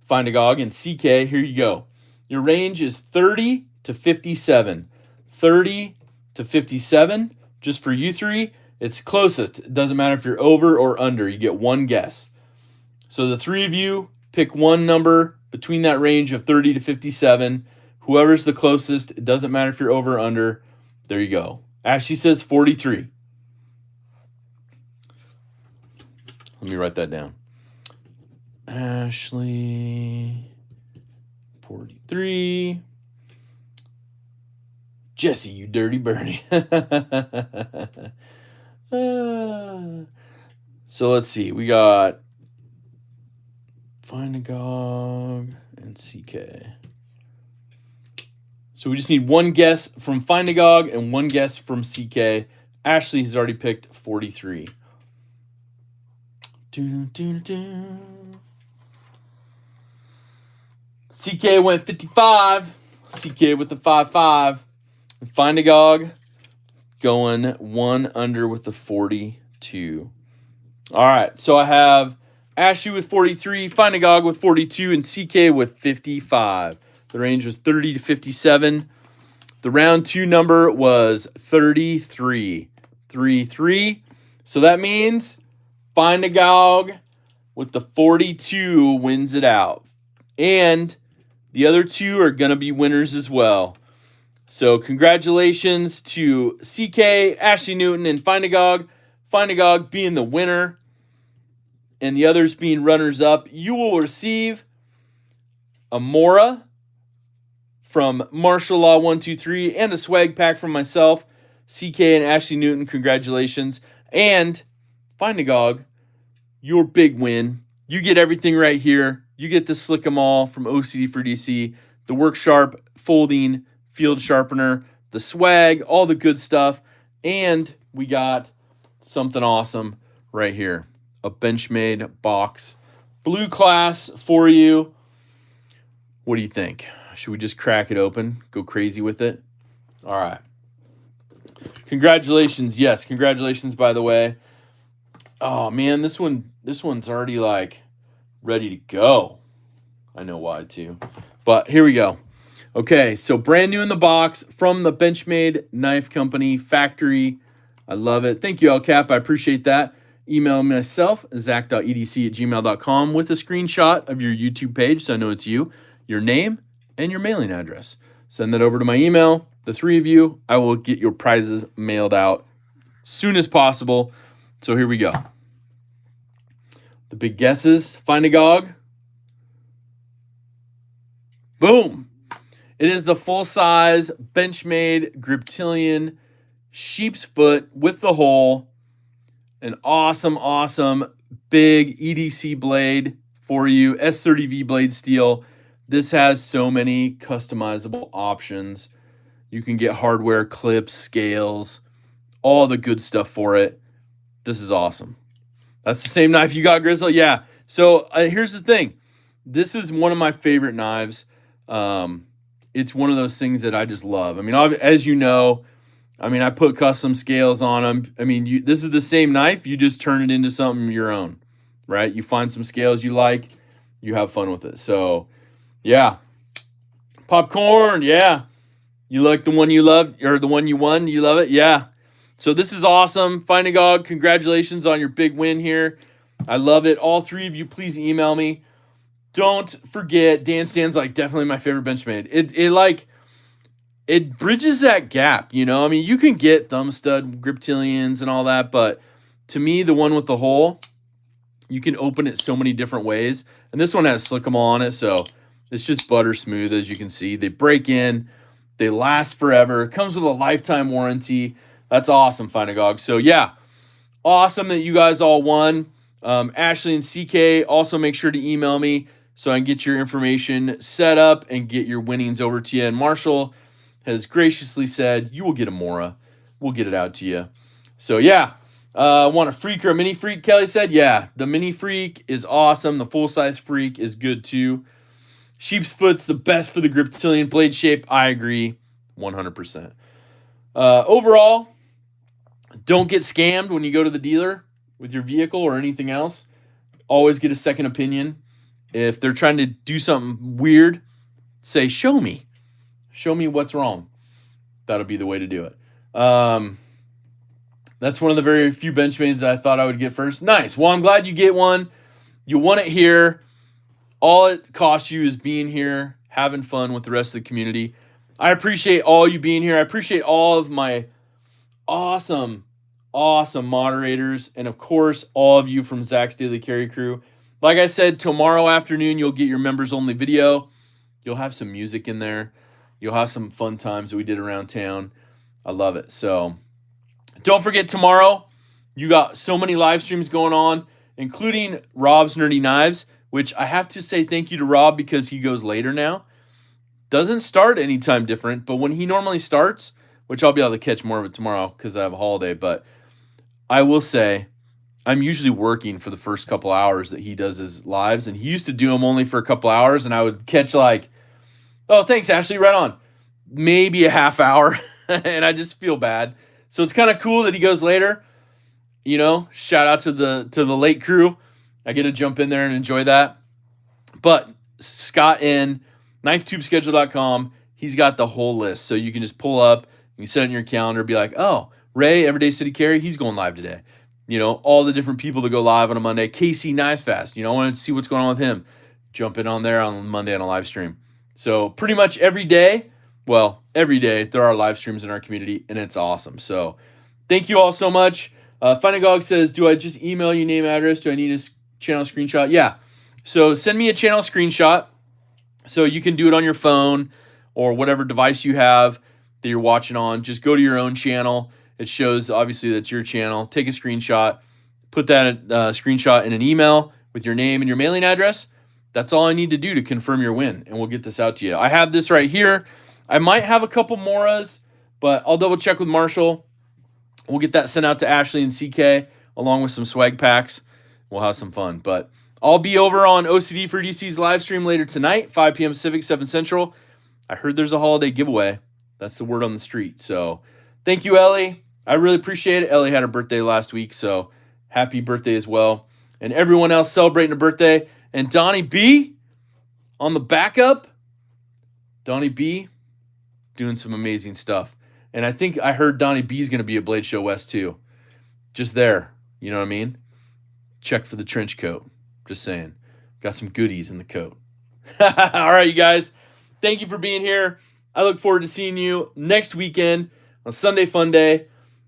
Find a Gog, and CK. Here you go. Your range is 30 to 57. 30 to 57. Just for you 3, it's closest. It doesn't matter if you're over or under. You get 1 guess. So the 3 of you pick one number between that range of 30 to 57. Whoever's the closest, it doesn't matter if you're over or under. There you go. Ashley says 43. Let me write that down. Ashley, 43. Jesse, you dirty Bernie. So let's see. We got Find a Gog and CK. So we just need 1 guess from Find a Gog and 1 guess from CK. Ashley has already picked 43. CK went 55. CK with the 5-5. Funday going 1 under with the 42. All right, so I have Ashley with 43, Funday with 42, and CK with 55. The range was 30 to 57. The round 2 number was 33. 3-3. So that means Funday with the 42 wins it out. And the other 2 are going to be winners as well. So congratulations to CK, Ashley Newton, and Funday. Funday being the winner and the others being runners-up. You will receive a Mora from Martial Law 123 and a swag pack from myself, CK and Ashley Newton. Congratulations. And Funday, your big win. You get everything right here. You get the Slick 'em All from OCD for DC, the Work Sharp folding field sharpener, the swag, all the good stuff. And we got something awesome right here. A Benchmade box. Blue class for you. What do you think? Should we just crack it open? Go crazy with it? All right. Congratulations. Yes, congratulations, by the way. Oh, man, this one's already, like, ready to go. I know why, too. But here we go. Okay, so brand new in the box from the Benchmade Knife Company factory. I love it. Thank you, LCAP. I appreciate that. Email myself, zach.edc@gmail.com, with a screenshot of your YouTube page so I know it's you, your name, and your mailing address. Send that over to my email. The 3 of you, I will get your prizes mailed out soon as possible. So here we go. The big guesses. Funday. Boom. It is the full-size Benchmade Griptilian sheep's foot with the hole. An awesome, awesome big EDC blade for you. S30V blade steel. This has so many customizable options. You can get hardware, clips, scales, all the good stuff for it. This is awesome. That's the same knife you got, Grizzle? Yeah. So here's the thing. This is one of my favorite knives. It's one of those things that I just love. I mean, as you know, I put custom scales on them. I mean, this is the same knife. You just turn it into something your own, right? You find some scales you like. You have fun with it. So, yeah. Popcorn, yeah. You like the one you love, or the one you won? You love it? Yeah. So this is awesome. Funday, congratulations on your big win here. I love it. All 3 of you, please email me. Don't forget, Dan Stan's like definitely my favorite Benchmade. It bridges that gap, you know? I mean, you can get thumb stud Griptilians and all that, but to me, the one with the hole, you can open it so many different ways. And this one has Slick 'em All on it, so it's just butter smooth, as you can see. They break in. They last forever. It comes with a lifetime warranty. That's awesome, Funday. So, yeah, awesome that you guys all won. Ashley and CK, also make sure to email me so I can get your information set up and get your winnings over to you. And Marshall has graciously said, you will get a Mora. We'll get it out to you. So, yeah. Want a freak or a mini freak, Kelly said? Yeah, the mini freak is awesome. The full-size freak is good, too. Sheep's foot's the best for the Griptilian blade shape. I agree 100%. Overall, don't get scammed when you go to the dealer with your vehicle or anything else. Always get a second opinion. If they're trying to do something weird, say, show me. Show me what's wrong. That'll be the way to do it. That's one of the very few Benchmades I thought I would get first. Nice. Well, I'm glad you get one. You won it here. All it costs you is being here, having fun with the rest of the community. I appreciate all you being here. I appreciate all of my awesome, awesome moderators. And, of course, all of you from Zach's Daily Carry Crew. Like I said, tomorrow afternoon, you'll get your members-only video. You'll have some music in there. You'll have some fun times that we did around town. I love it. So don't forget, tomorrow, you got so many live streams going on, including Rob's Nerdy Knives, which I have to say thank you to Rob because he goes later now. Doesn't start anytime different, but when he normally starts, which I'll be able to catch more of it tomorrow because I have a holiday, but I will say I'm usually working for the first couple hours that he does his lives, and he used to do them only for a couple hours, and I would catch like Oh, thanks, Ashley. Right on. Maybe a half hour, and I just feel bad. So it's kind of cool that he goes later. Shout out to the late crew. I get to jump in there and enjoy that. But Scott in knifetubeschedule.com, he's got the whole list. So you can just pull up, you can set it in your calendar, be like, oh, Ray, Everyday City Carry, he's going live today. All the different people that go live on a Monday. Casey Knives Fast, I want to see what's going on with him. Jump in on there on Monday on a live stream. So pretty much every day, there are live streams in our community, and it's awesome. So thank you all so much. Funday says, do I just email you name, address? Do I need a channel screenshot? Yeah. So send me a channel screenshot. So you can do it on your phone or whatever device you have that you're watching on. Just go to your own channel. It shows, obviously, that's your channel. Take a screenshot. Put that screenshot in an email with your name and your mailing address. That's all I need to do to confirm your win, and we'll get this out to you. I have this right here. I might have a couple moras, but I'll double check with Marshall. We'll get that sent out to Ashley and CK along with some swag packs. We'll have some fun. But I'll be over on OCD for DC's live stream later tonight, 5 p.m. Pacific, 7 Central. I heard there's a holiday giveaway. That's the word on the street. So thank you, Ellie. I really appreciate it. Ellie had her birthday last week, so happy birthday as well. And everyone else celebrating a birthday. And Donnie B on the backup. Donnie B doing some amazing stuff. And I think I heard Donnie B's going to be at Blade Show West too. Just there. You know what I mean? Check for the trench coat. Just saying. Got some goodies in the coat. All right, you guys. Thank you for being here. I look forward to seeing you next weekend on Sunday Funday.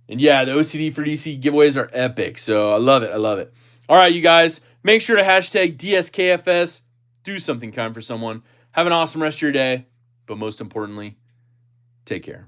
And yeah, the OCD for DC giveaways are epic. So I love it. I love it. All right, you guys. Make sure to hashtag DSKFS. Do something kind for someone. Have an awesome rest of your day. But most importantly, take care.